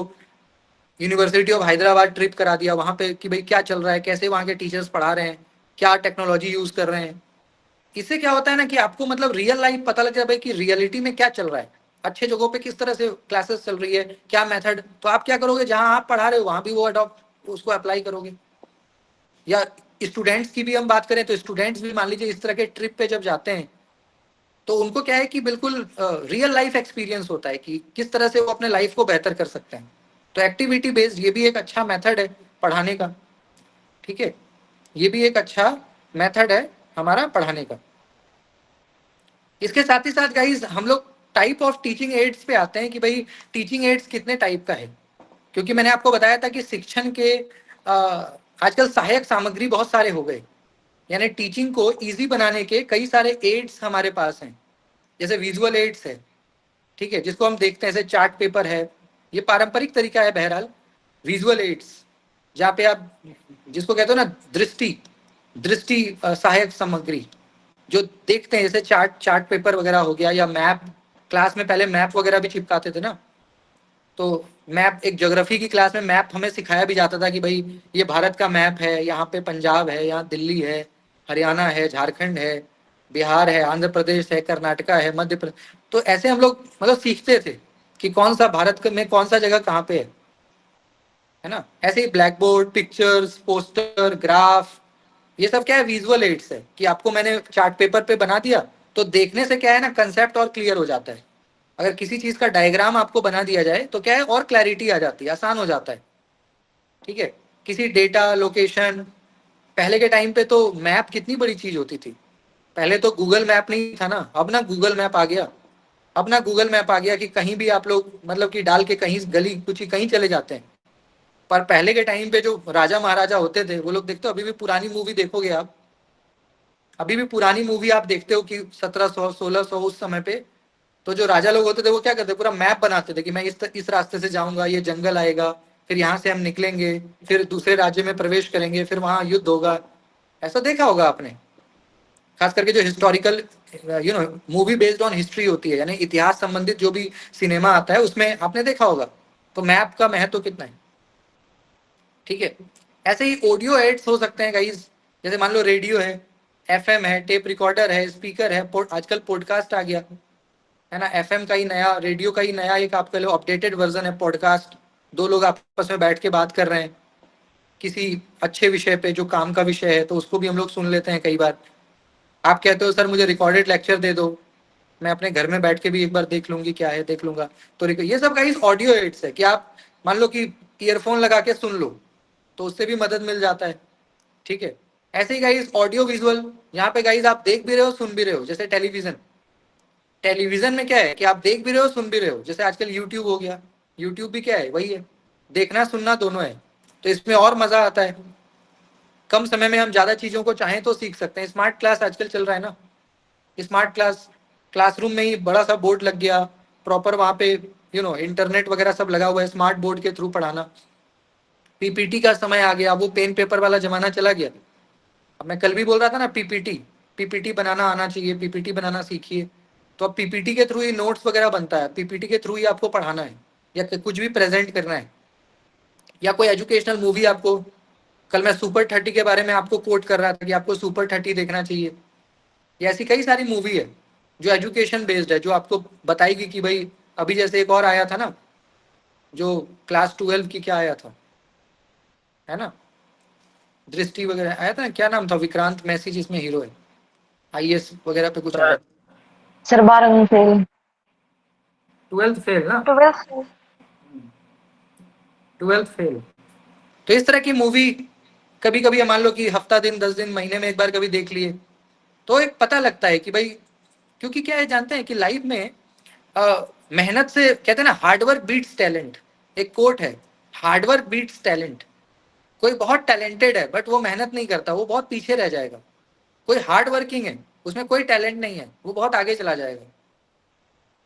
यूनिवर्सिटी ऑफ हैदराबाद ट्रिप करा दिया, वहां पे कि भाई क्या चल रहा है, कैसे वहां के टीचर्स पढ़ा रहे हैं, क्या टेक्नोलॉजी यूज कर रहे हैं। इससे क्या होता है ना कि आपको मतलब रियल लाइफ पता लग जाए कि रियलिटी में क्या चल रहा है, अच्छे जगहों पे किस तरह से क्लासेस चल रही है, क्या मेथड। तो आप क्या करोगे, जहां आप पढ़ा रहे हो वहां भी वो अडॉप्ट, उसको अप्लाई करोगे। या स्टूडेंट्स की भी हम बात करें, तो स्टूडेंट्स भी मान लीजिए इस तरह के ट्रिप पे जब जाते हैं, तो उनको क्या है कि बिल्कुल रियल लाइफ एक्सपीरियंस होता है कि किस तरह से वो अपने लाइफ को बेहतर कर सकते हैं। तो एक्टिविटी बेस्ड ये भी एक अच्छा मेथड है पढ़ाने का। ठीक है, ये भी एक अच्छा मेथड है हमारा पढ़ाने का। इसके साथ ही साथ गाइस हम लोग टाइप ऑफ टीचिंग एड्स पे आते हैं कि भाई टीचिंग एड्स कितने टाइप का है। क्योंकि मैंने आपको बताया था कि शिक्षण के आजकल सहायक सामग्री बहुत सारे हो गए, यानी टीचिंग को इजी बनाने के कई सारे एड्स हमारे पास हैं। जैसे विजुअल एड्स है, ठीक है, जिसको हम देखते हैं, जैसे चार्ट पेपर है, ये पारंपरिक तरीका है बहरहाल। विजुअल एड्स, जहाँ पे आप, जिसको कहते हो ना दृष्टि दृष्टि सहायक सामग्री, जो देखते हैं, जैसे चार्ट चार्ट पेपर वगैरह हो गया, या मैप, क्लास में पहले मैप वगैरह भी चिपकाते थे ना। तो मैप, एक ज्योग्राफी की क्लास में मैप हमें सिखाया भी जाता था कि भाई ये भारत का मैप है, यहाँ पे पंजाब है, यहाँ दिल्ली है, हरियाणा है, झारखंड है, बिहार है, आंध्र प्रदेश है, कर्नाटका है, मध्य प्रदेश। तो ऐसे हम लोग मतलब सीखते थे कि कौन सा भारत में कौन सा जगह कहाँ पे है ना। ऐसे ही black board, pictures, poster, graph, ये सब क्या है, विजुअल एड्स है कि आपको मैंने चार्ट पेपर पे बना दिया तो देखने से क्या है ना, कंसेप्ट और क्लियर हो जाता है। अगर किसी चीज का डायग्राम आपको बना दिया जाए तो क्या है, और क्लैरिटी आ जाती है, आसान हो जाता है। ठीक है, किसी डेटा, लोकेशन, पहले के टाइम पे तो मैप कितनी बड़ी चीज होती थी। पहले तो गूगल मैप नहीं था ना, अब ना गूगल मैप आ गया। अब ना गूगल मैप आ गया कि कहीं भी आप लोग मतलब कि डाल के कहीं गली कुछ कहीं चले जाते हैं। पर पहले के टाइम पे जो राजा महाराजा होते थे वो लोग, देखते हो अभी भी पुरानी मूवी देखोगे आप, अभी भी पुरानी मूवी आप देखते हो कि 1700 1600 उस समय पे तो जो राजा लोग होते थे वो क्या करते, पूरा मैप बनाते थे कि मैं इस रास्ते से जाऊंगा, ये जंगल आएगा, फिर यहाँ से हम निकलेंगे, फिर दूसरे राज्य में प्रवेश करेंगे, फिर वहां युद्ध होगा। ऐसा देखा होगा आपने, खास करके जो historical movie based on history होती है, यानी इतिहास संबंधित जो भी सिनेमा आता है उसमें आपने देखा होगा। तो मैप का महत्व कितना है। ठीक है, ऐसे ही ऑडियो एड्स हो सकते हैं गाइस, जैसे मान लो रेडियो है, एफएम है, टेप रिकॉर्डर है, स्पीकर है, आजकल पॉडकास्ट आ गया है ना। एफएम का ही नया, रेडियो का ही नया एक आप कह लो अपडेटेड वर्जन है पॉडकास्ट। दो लोग आपस में बैठ के बात कर रहे हैं किसी अच्छे विषय पे, जो काम का विषय है, तो उसको भी हम लोग सुन लेते हैं कई बार। आप कहते हो सर मुझे रिकॉर्डेड लेक्चर दे दो, मैं अपने घर में बैठ के भी एक बार देख लूंगी क्या है, देख लूंगा। तो ये सब गाइस ऑडियो एड्स है कि आप मान लो कि ईयरफोन लगा के सुन लो, तो उससे भी मदद मिल जाता है। ठीक है, ऐसे ही गाइस ऑडियो विजुअल, यहाँ पे गाइस आप देख भी रहे हो सुन भी रहे हो, जैसे टेलीविजन। टेलीविजन में क्या है कि आप देख भी रहे हो सुन भी रहे हो, जैसे आजकल यूट्यूब हो गया। यूट्यूब भी क्या है, वही है, देखना सुनना दोनों है। तो इसमें और मजा आता है, कम समय में हम ज्यादा चीजों को चाहें तो सीख सकते हैं। स्मार्ट क्लास आजकल चल रहा है ना, स्मार्ट क्लास, क्लासरूम में ही बड़ा सा बोर्ड लग गया, प्रॉपर वहां पे इंटरनेट वगैरह सब लगा हुआ है, स्मार्ट बोर्ड के थ्रू पढ़ाना। पीपीटी का समय आ गया, वो पेन पेपर वाला जमाना चला गया। अब मैं कल भी बोल रहा था ना, पीपीटी, पीपीटी बनाना आना चाहिए, पीपीटी बनाना सीखिए। तो अब पीपीटी के थ्रू ही नोट्स वगैरह बनता है, पीपीटी के थ्रू ही आपको पढ़ाना है या कुछ भी प्रेजेंट करना है, या कोई एजुकेशनल मूवी आपको, कल मैं सुपर 30 के बारे में आपको कोट कर रहा था कि आपको सुपर 30 देखना चाहिए। ये ऐसी कई सारी मूवी है जो एजुकेशन बेस्ड है, जो आपको बताएगी कि भाई, अभी जैसे एक और आया था ना, जो क्लास 12 की क्या आया था, है ना, दृष्टि वगैरह आया था ना, क्या नाम था, विक्रांत मैसी जिसमें हीरो है, आईएएस वगैरह पे कुछ आया। सर 12वीं फेल। 12th फेल ना, 12th। 12th fail. तो इस तरह की मूवी कभी कभी मान लो कि हफ्ता दिन, 10 दिन, महीने में एक बार कभी देख लिए, तो एक पता लगता है कि भाई, क्योंकि क्या है जानते हैं कि लाइफ में मेहनत से, कहते हैं ना, हार्डवर्क बीट्स टैलेंट। एक कोट है, हार्डवर्क बीट्स टैलेंट। कोई बहुत टैलेंटेड है बट वो मेहनत नहीं करता, वो बहुत पीछे रह जाएगा। कोई हार्ड वर्किंग है, उसमें कोई टैलेंट नहीं है, वो बहुत आगे चला जाएगा,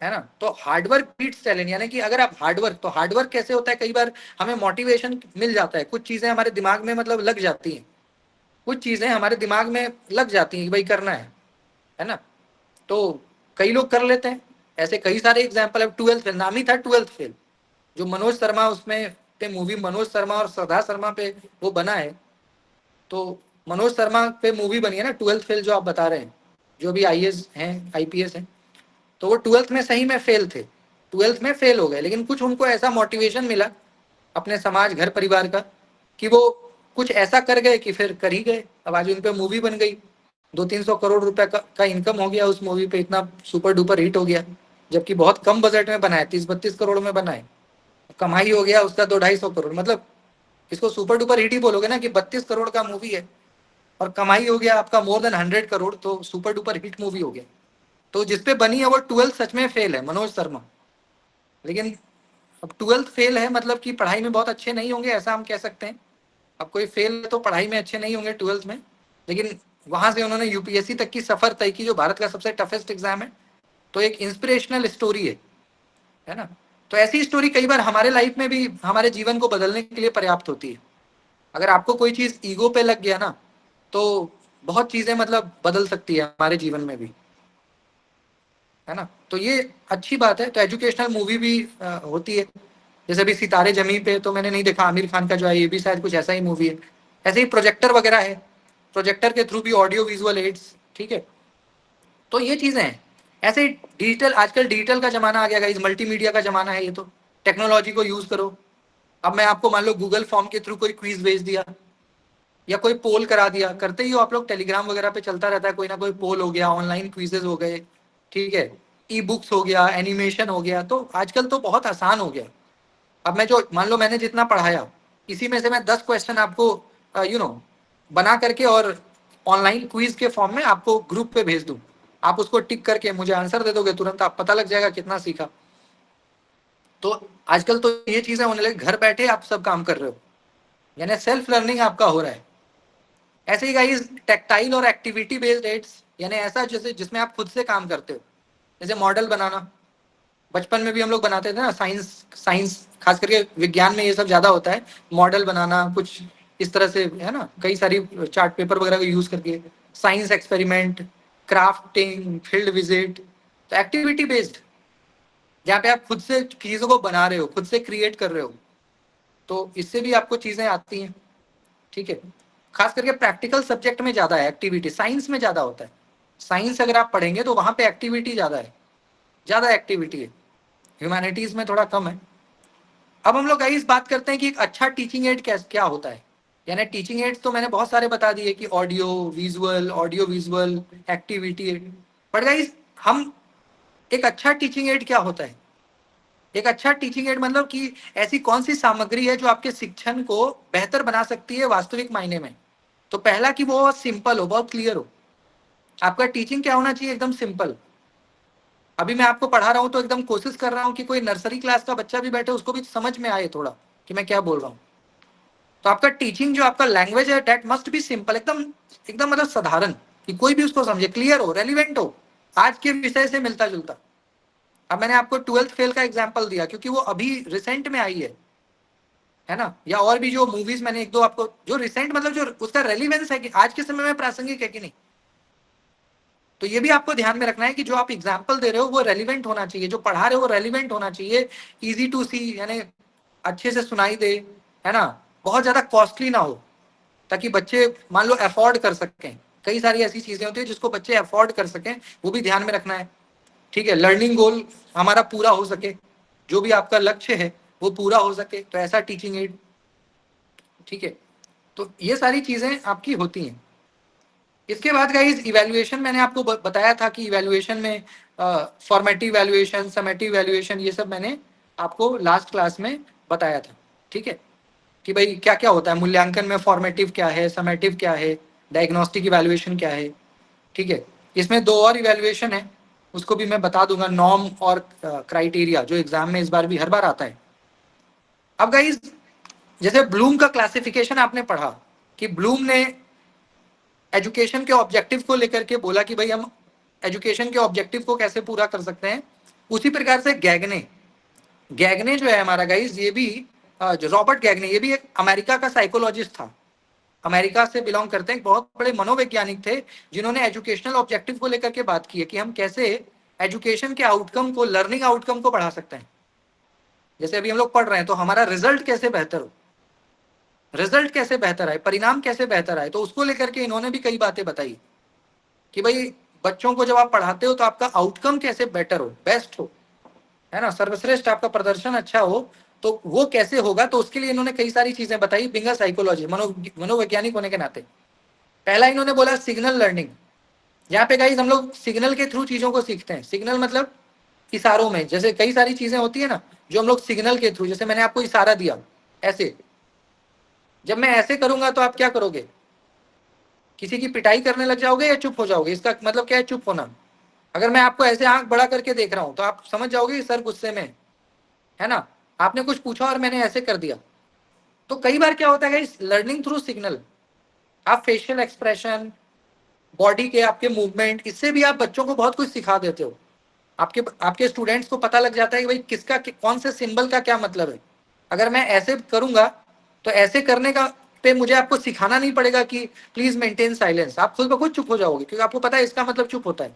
है ना। तो हार्डवर्क बीट्स टैलेंट, यानी कि अगर आप हार्डवर्क, तो हार्डवर्क कैसे होता है, कई बार हमें मोटिवेशन मिल जाता है, कुछ चीजें हमारे दिमाग में मतलब लग जाती हैं, कुछ चीजें हमारे दिमाग में लग जाती हैं कि भाई करना है ना। तो कई लोग कर लेते हैं, ऐसे कई सारे एग्जाम्पल है। 12th फेल नाम ही था, 12th फेल, जो मनोज शर्मा उसमें पे मूवी, मनोज शर्मा और श्रद्धा शर्मा पे वो बना है। तो मनोज शर्मा पे मूवी बनी है ना 12th फेल, जो आप बता रहे हैं, जो भी आईएएस हैं, आईपीएस हैं, तो वो 12th में सही में फेल थे, 12th में फेल हो गए, लेकिन कुछ उनको ऐसा मोटिवेशन मिला अपने समाज, घर, परिवार का, कि वो कुछ ऐसा कर गए कि फिर कर ही गए। अब आज उन पे मूवी बन गई, 200-300 करोड़ रुपए का इनकम हो गया उस मूवी पे, इतना सुपर डुपर हिट हो गया, जबकि बहुत कम बजट में बनाए, 30-32 करोड़ में बनाए, कमाई हो गया उसका 200-250 करोड़। मतलब इसको सुपर डुपर हिट ही बोलोगे ना, कि 32 करोड़ का मूवी है और कमाई हो गया आपका मोर देन 100 करोड़, तो सुपर डुपर हिट मूवी हो गया। तो जिसपे बनी है वो 12th सच में फेल है, मनोज शर्मा। लेकिन अब 12th फेल है मतलब कि पढ़ाई में बहुत अच्छे नहीं होंगे, ऐसा हम कह सकते हैं। अब कोई फेल है तो पढ़ाई में अच्छे नहीं होंगे 12th में, लेकिन वहां से उन्होंने यूपीएससी तक की सफर तय की, जो भारत का सबसे टफेस्ट एग्जाम है। तो एक इंस्पिरेशनल स्टोरी है ना। तो ऐसी स्टोरी कई बार हमारे लाइफ में भी हमारे जीवन को बदलने के लिए पर्याप्त होती है। अगर आपको कोई चीज ईगो पे लग गया ना, तो बहुत चीजें मतलब बदल सकती है हमारे जीवन में भी, है ना। तो ये अच्छी बात है। तो एजुकेशनल मूवी भी होती है। जैसे अभी सितारे जमी पे तो मैंने नहीं देखा, आमिर खान का जो है ये भी शायद कुछ ऐसा ही मूवी है। ऐसे ही प्रोजेक्टर वगैरह है, प्रोजेक्टर के थ्रू भी ऑडियो विजुअल एड्स, ठीक है। तो ये चीजें हैं। ऐसे ही डिजिटल, आजकल डिजिटल का जमाना आ गया गाइस, मल्टीमीडिया का जमाना है ये तो। टेक्नोलॉजी को यूज करो। अब मैं आपको मान लो गूगल फॉर्म के थ्रू कोई क्विज भेज दिया या कोई पोल करा दिया, करते ही हो आप लोग, टेलीग्राम वगैरह पे चलता रहता है कोई ना कोई पोल हो गया, ऑनलाइन क्विजेज हो गए, ठीक है, ई बुक्स हो गया, एनिमेशन हो गया, तो आजकल तो बहुत आसान हो गया। अब मैं जो मान लो मैंने जितना पढ़ाया, इसी में से मैं 10 क्वेश्चन आपको बना करके और ऑनलाइन क्विज के फॉर्म में आपको ग्रुप पे भेज दूं, आप उसको टिक करके मुझे आंसर दे दोगे तुरंत, आप पता लग जाएगा कितना सीखा। तो आजकल तो ये चीजें होने लगी, घर बैठे आप सब काम कर रहे हो, यानी सेल्फ लर्निंग आपका हो रहा है। ऐसे ही गाइस टेक्टाइल और एक्टिविटी बेस्ड एड्स, यानी ऐसा जैसे जिसमें आप खुद से काम करते हो, जैसे मॉडल बनाना, बचपन में भी हम लोग बनाते थे ना, साइंस साइंस खास करके विज्ञान में ये सब ज्यादा होता है, मॉडल बनाना कुछ इस तरह से है ना, कई सारी चार्ट पेपर वगैरह को यूज करके science experiment, crafting, field visit. तो एक्टिविटी बेस्ड, जहाँ पे आप खुद से चीजों को बना रहे हो, खुद से क्रिएट कर रहे हो, तो इससे भी आपको चीजें आती हैं, ठीक है। खास करके प्रैक्टिकल सब्जेक्ट में ज्यादा है एक्टिविटी, साइंस में ज्यादा होता है। साइंस अगर आप पढ़ेंगे तो वहां पे एक्टिविटी ज्यादा है, ज्यादा एक्टिविटी है। ह्यूमैनिटीज में थोड़ा कम है। अब हम लोग गाइस बात करते हैं कि एक अच्छा टीचिंग एड क्या होता है। यानी टीचिंग एड्स तो मैंने बहुत सारे बता दिए कि audio visual, activity aid. But guys हम, एक अच्छा टीचिंग एड क्या होता है? एक अच्छा टीचिंग एड मतलब कि ऐसी कौन सी सामग्री है जो आपके शिक्षण को बेहतर बना सकती है वास्तविक मायने में। तो पहला कि वो बहुत सिंपल हो, बहुत क्लियर हो। आपका टीचिंग क्या होना चाहिए? एकदम सिंपल। अभी मैं आपको पढ़ा रहा हूं तो एकदम कोशिश कर रहा हूं कि कोई नर्सरी क्लास का बच्चा भी बैठे उसको भी समझ में आए थोड़ा कि मैं क्या बोल रहा हूँ। तो आपका टीचिंग जो आपका लैंग्वेज है दैट मस्ट बी सिंपल, एकदम एकदम मतलब साधारण, कि कोई भी उसको समझे, क्लियर हो, रेलिवेंट हो, आज के विषय से मिलता जुलता। अब मैंने आपको 12th फेल का एग्जाम्पल दिया क्योंकि वो अभी रिसेंट में आई है ना, या और भी जो मूवीज मैंने एक दो आपको, जो रिसेंट मतलब जो उसका रेलिवेंस है कि आज के समय में प्रासंगिक है कि नहीं। तो ये भी आपको ध्यान में रखना है कि जो आप एग्जाम्पल दे रहे हो वो रेलिवेंट होना चाहिए, जो पढ़ा रहे हो वो रेलिवेंट होना चाहिए, इजी टू सी, यानी अच्छे से सुनाई दे, है ना, बहुत ज्यादा कॉस्टली ना हो, ताकि बच्चे मान लो अफोर्ड कर सकें। कई सारी ऐसी चीजें होती है जिसको बच्चे अफोर्ड कर सकें, वो भी ध्यान में रखना है, ठीक है। लर्निंग गोल हमारा पूरा हो सके, जो भी आपका लक्ष्य है वो पूरा हो सके, तो ऐसा टीचिंग एड, ठीक है। तो ये सारी चीजें आपकी होती हैं। इसके बाद गाइस इवैल्यूएशन, मैंने आपको बताया था कि इवैल्यूएशन में फॉर्मेटिव इवैल्यूएशन, समेटिव इवैल्यूएशन, ये सब मैंने आपको लास्ट क्लास में बताया था, ठीक है, कि भाई क्या क्या होता है मूल्यांकन में, फॉर्मेटिव क्या है, समेटिव क्या है, डायग्नोस्टिक इवैल्यूएशन क्या है, ठीक है। इसमें दो और इवैल्यूएशन है, उसको भी मैं बता दूंगा, नॉर्म और क्राइटेरिया, जो एग्जाम में इस बार भी हर बार आता है। अब गाइस जैसे ब्लूम का क्लासिफिकेशन आपने पढ़ा कि ब्लूम ने एजुकेशन के ऑब्जेक्टिव को लेकर के बोला कि भाई हम एजुकेशन के ऑब्जेक्टिव को कैसे पूरा कर सकते हैं। उसी प्रकार से गैगने, गैगने जो है हमारा गाइस, ये भी जो रॉबर्ट गैगने, ये भी एक अमेरिका का साइकोलॉजिस्ट था, अमेरिका से बिलोंग करते हैं, बहुत बड़े मनोवैज्ञानिक थे, जिन्होंने एजुकेशनल ऑब्जेक्टिव को लेकर के बात की है कि हम कैसे एजुकेशन के आउटकम को, लर्निंग आउटकम को बढ़ा सकते हैं। जैसे अभी हम लोग पढ़ रहे हैं तो हमारा रिजल्ट कैसे बेहतर हो, रिजल्ट कैसे बेहतर आए, परिणाम कैसे बेहतर आए, तो उसको लेकर के इन्होंने भी कई बातें बताई कि भाई बच्चों को जब आप पढ़ाते हो तो आपका आउटकम कैसे बेटर हो, बेस्ट हो, है ना, सर्वश्रेष्ठ आपका प्रदर्शन अच्छा हो, तो वो कैसे होगा। तो उसके लिए इन्होंने कई सारी चीजें बताई, बिंग अ साइकोलॉजी, मनोवैज्ञानिक होने के नाते। पहला इन्होंने बोला सिग्नल लर्निंग। यहाँ पे गाइस हम लोग सिग्नल के थ्रू चीजों को सीखते हैं। सिग्नल मतलब इशारों में, जैसे कई सारी चीजें होती है ना जो हम लोग सिग्नल के थ्रू, जैसे मैंने आपको इशारा दिया ऐसे, जब मैं ऐसे करूंगा तो आप क्या करोगे, किसी की पिटाई करने लग जाओगे या चुप हो जाओगे? इसका मतलब क्या है, चुप होना। अगर मैं आपको ऐसे आंख बड़ा करके देख रहा हूं तो आप समझ जाओगे कि सर गुस्से में है ना, आपने कुछ पूछा और मैंने ऐसे कर दिया। तो कई बार क्या होता है गाइस, लर्निंग थ्रू सिग्नल, आप फेशियल एक्सप्रेशन, बॉडी के आपके मूवमेंट, इससे भी आप बच्चों को बहुत कुछ सिखा देते हो। आपके आपके स्टूडेंट्स को पता लग जाता है कि भाई किसका कौन से सिंबल का क्या मतलब है। अगर मैं ऐसे करूंगा तो ऐसे करने का पे मुझे आपको सिखाना नहीं पड़ेगा कि प्लीज मेंटेन साइलेंस, आप खुद ब खुद चुप हो जाओगे क्योंकि आपको पता है इसका मतलब चुप होता है।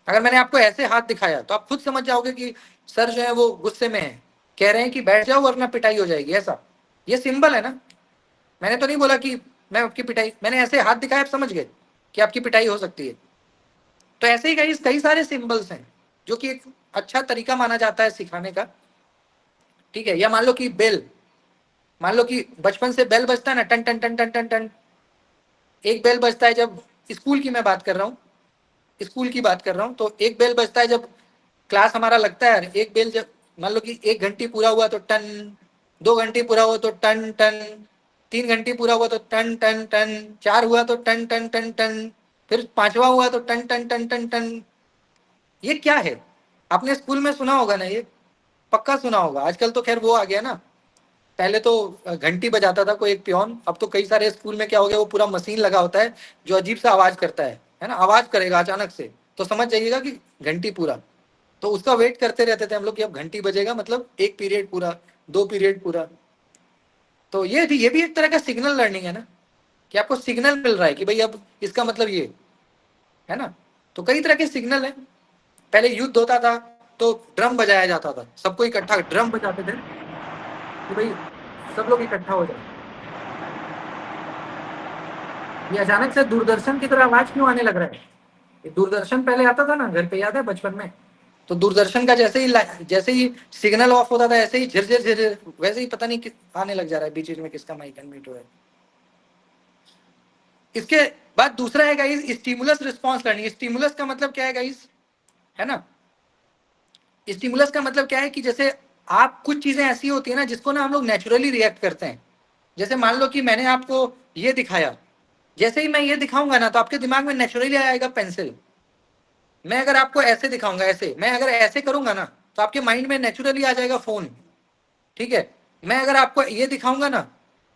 अगर मैंने आपको ऐसे हाथ दिखाया तो आप खुद समझ जाओगे कि सर जो है वो गुस्से में है, कह रहे हैं कि बैठ जाओ वरना पिटाई हो जाएगी, ऐसा ये सिंबल है ना। मैंने तो नहीं बोला कि मैं आपकी पिटाई, मैंने ऐसे हाथ दिखाया, आप समझ गए कि आपकी पिटाई हो सकती है। तो ऐसे ही कई सारे सिंबल्स हैं जो कि एक अच्छा तरीका माना जाता है सिखाने का, ठीक है। या मान लो कि बेल, मान लो कि बचपन से बेल बजता है ना, टन टन टन टन टन टन, एक बेल बजता है जब स्कूल की मैं बात कर रहा हूँ, स्कूल की बात कर रहा हूँ, तो एक बेल बजता है जब क्लास हमारा लगता है। एक बेल जब मान लो कि 1 घंटे पूरा हुआ तो टन, 2 घंटे पूरा हुआ तो टन टन, 3 घंटे पूरा हुआ तो टन टन टन, 4 हुआ तो टन टन टन टन, फिर 5वां हुआ तो टन टन टन टन टन। ये क्या है? आपने स्कूल में सुना होगा ना, ये पक्का सुना होगा। आजकल तो खैर वो आ गया ना, पहले तो घंटी बजाता था कोई एक पियोन, अब तो कई सारे स्कूल में क्या हो गया, वो पूरा मशीन लगा होता है जो अजीब सा आवाज करता है ना, आवाज करेगा अचानक से, तो समझ जाइएगा कि घंटी पूरा। तो उसका वेट करते रहते थे हम लोग कि अब घंटी बजेगा, मतलब 1 पीरियड पूरा, 2 पीरियड पूरा। तो ये भी एक तरह का सिग्नल लर्निंग है ना, कि आपको सिग्नल मिल रहा है कि भाई अब इसका मतलब ये है ना। तो कई तरह के सिग्नल है। पहले युद्ध होता था तो ड्रम बजाया जाता था, सबको इकट्ठा ड्रम बजाते थे कि भाई सब लोग इकट्ठा हो जाए। ये अचानक से दूरदर्शन की तरह आवाज क्यों आने लग रहा है? ये दूरदर्शन पहले आता था ना घर पे, याद है बचपन में? तो दूरदर्शन का जैसे ही सिग्नल ऑफ होता था, ऐसे ही झिरझिर झिरझिर, वैसे ही पता नहीं आने लग जा रहा है बीच बीच में किसका माइक अनम्यूट हुआ है। इसके बाद दूसरा है guys stimulus response learning. Stimulus का मतलब क्या है गाइस, है ना? स्टिमुलस का मतलब क्या है कि जैसे आप कुछ चीजें ऐसी होती है ना जिसको ना हम लोग नेचुरली रिएक्ट करते हैं। जैसे मान लो कि मैंने आपको ये दिखाया, जैसे ही मैं ये दिखाऊंगा ना तो आपके दिमाग में नेचुरली आएगा पेंसिल। मैं अगर आपको ऐसे दिखाऊंगा, ऐसे मैं अगर ऐसे करूंगा ना तो आपके माइंड में नेचुरली आ जाएगा फोन, ठीक है। मैं अगर आपको ये दिखाऊंगा ना,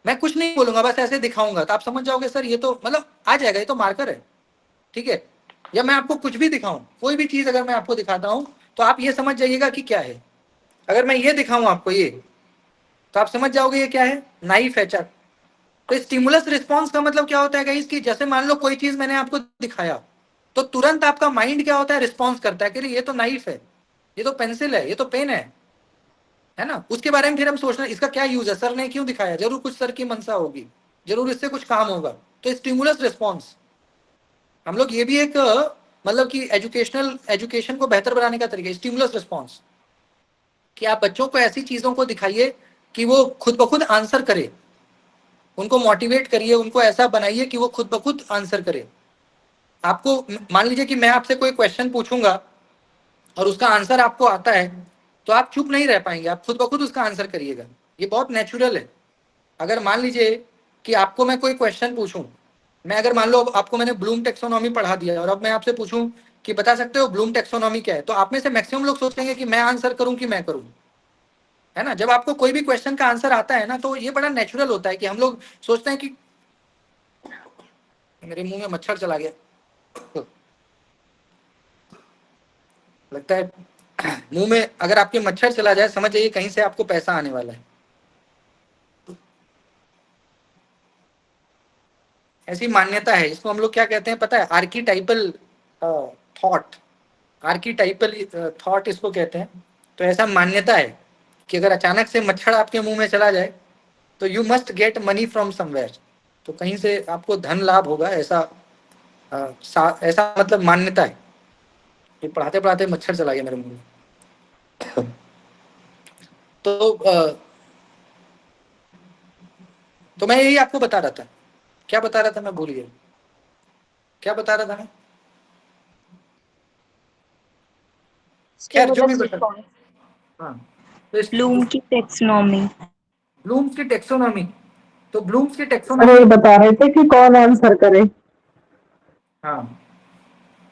मैं कुछ नहीं बोलूंगा, बस ऐसे दिखाऊंगा तो आप समझ जाओगे सर ये तो मतलब आ जाएगा, ये तो मार्कर है, ठीक है। या मैं आपको कुछ भी दिखाऊं, कोई भी चीज अगर मैं आपको दिखाता हूं तो आप ये समझ जाइएगा कि क्या है। अगर मैं ये दिखाऊं आपको ये, तो आप समझ जाओगे ये क्या है, नाइफ है, चक। तो स्टिमुलस रिस्पॉन्स का मतलब क्या होता है गाइस कि जैसे मान लो कोई चीज मैंने आपको दिखाया, तो तुरंत आपका माइंड क्या होता है, रिस्पॉन्स करता है कि ये तो नाइफ है, ये तो पेंसिल है, ये तो पेन है ना। उसके बारे में फिर हम सोचना इसका क्या यूज है, सर ने क्यों दिखाया, जरूर कुछ सर की मंशा होगी, जरूर इससे कुछ काम होगा। तो स्टिमुलस रिस्पॉन्स, हम लोग ये भी एक मतलब कि एजुकेशन को बेहतर बनाने का तरीका, स्टिमुलस रिस्पॉन्स, कि आप बच्चों को ऐसी चीजों को दिखाइए कि वो खुद ब खुद आंसर करे, उनको मोटिवेट करिए, उनको ऐसा बनाइए कि वो खुद ब खुद आंसर करे। आपको मान लीजिए कि मैं आपसे कोई क्वेश्चन पूछूंगा और उसका आंसर आपको आता है, तो आप चुप नहीं रह पाएंगे, आप खुद ब खुद उसका आंसर करिएगा। ये बहुत नेचुरल है। अगर मान लीजिए कि आपको मैं कोई क्वेश्चन पूछूं, मैं अगर मान लो आपको मैंने ब्लूम टेक्सोनॉमी पढ़ा दिया और अब मैं आपसे पूछूं कि बता सकते हो ब्लूम टेक्सोनॉमी क्या है, तो आप में से मैक्सिमम लोग सोचेंगे कि मैं आंसर करूं कि मैं करूं, है ना। जब आपको कोई भी क्वेश्चन का आंसर आता है ना तो ये बड़ा नेचुरल होता है कि हम लोग सोचते हैं कि मेरे मुंह में मच्छर चला गया, लगता है मुंह में अगर आपके मच्छर चला जाए समझ जाइए कहीं से आपको पैसा आने वाला है। ऐसी मान्यता है, इसको हम लोग क्या कहते हैं पता है, आर्कीटाइपल थॉट, आर्कीटाइपल थॉट इसको कहते हैं। तो ऐसा मान्यता है कि अगर अचानक से मच्छर आपके मुंह में चला जाए तो you must get money from somewhere, तो कहीं से आपको धन लाभ होगा, ऐसा ऐसा मतलब मान्यता है। ये पढ़ाते पढ़ाते मच्छर चला गया मेरे मुंह में। तो तो मैं यही आपको बता रहा था, क्या बता रहा था मैं भूल गया, क्या बता रहा था मैं, खैर जो भी स्टिमुलस बता। रिस्पॉन्स, हाँ, तो ब्लूम की टेक्सोनॉमी। ब्लूम्स की टेक्सोनॉमी, तो ब्लूम्स की अरे टेक्सोनॉमी, ये बता रहे थे कि कौन आंसर करे। हाँ,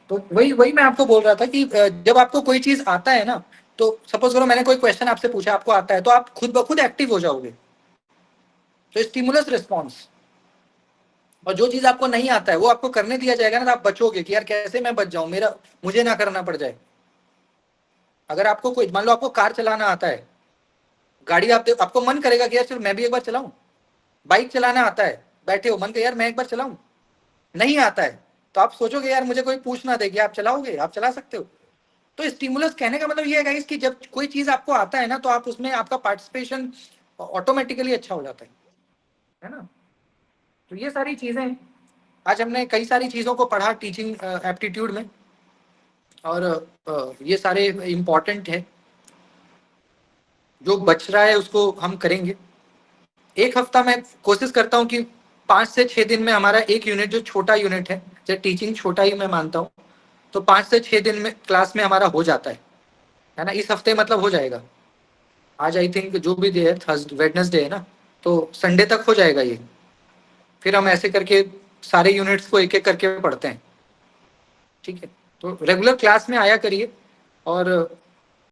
तो वही वही मैं आपको बोल रहा था कि जब आपको कोई चीज आता है ना, तो सपोज करो मैंने कोई क्वेश्चन आपसे पूछा, आपको आता है, तो आप खुद ब खुद एक्टिव हो जाओगे, तो स्टिमुलस रिस्पॉन्स। और जो चीज आपको नहीं आता है वो आपको करने दिया जाएगा ना, तो आप बचोगे कि यार कैसे मैं बच जाऊं, मेरा मुझे ना करना पड़ जाए। अगर आपको कोई मान लो आपको कार चलाना आता है, गाड़ी आपको मन करेगा कि यार चल मैं भी एक बार चलाऊं। बाइक चलाना आता है, बैठे हो मन कर यार मैं एक बार चलाऊं, नहीं आता है तो आप सोचोगे यार मुझे कोई पूछ ना दे कि आप चलाओगे, आप चला सकते हो। तो स्टिमुलस कहने का मतलब ये है गाइस कि जब कोई चीज आपको आता है ना तो आप उसमें आपका पार्टिसिपेशन ऑटोमेटिकली अच्छा हो जाता है ना। तो ये सारी चीजें आज हमने कई सारी चीजों को पढ़ा टीचिंग एप्टीट्यूड में, और ये सारे इम्पोर्टेंट है। जो बच रहा है उसको हम करेंगे। एक हफ्ता मैं कोशिश करता हूँ कि 5 से 6 दिन में हमारा एक यूनिट, जो छोटा यूनिट है, जैसे टीचिंग छोटा ही मैं मानता हूँ, तो 5 से 6 दिन में क्लास में हमारा हो जाता है ना। इस हफ्ते मतलब हो जाएगा। आज आई थिंक जो भी डे है, थर्सडे वेडनेसडे है ना, तो संडे तक हो जाएगा ये। फिर हम ऐसे करके सारे यूनिट्स को एक एक करके पढ़ते हैं, ठीक है। तो रेगुलर क्लास में आया करिए और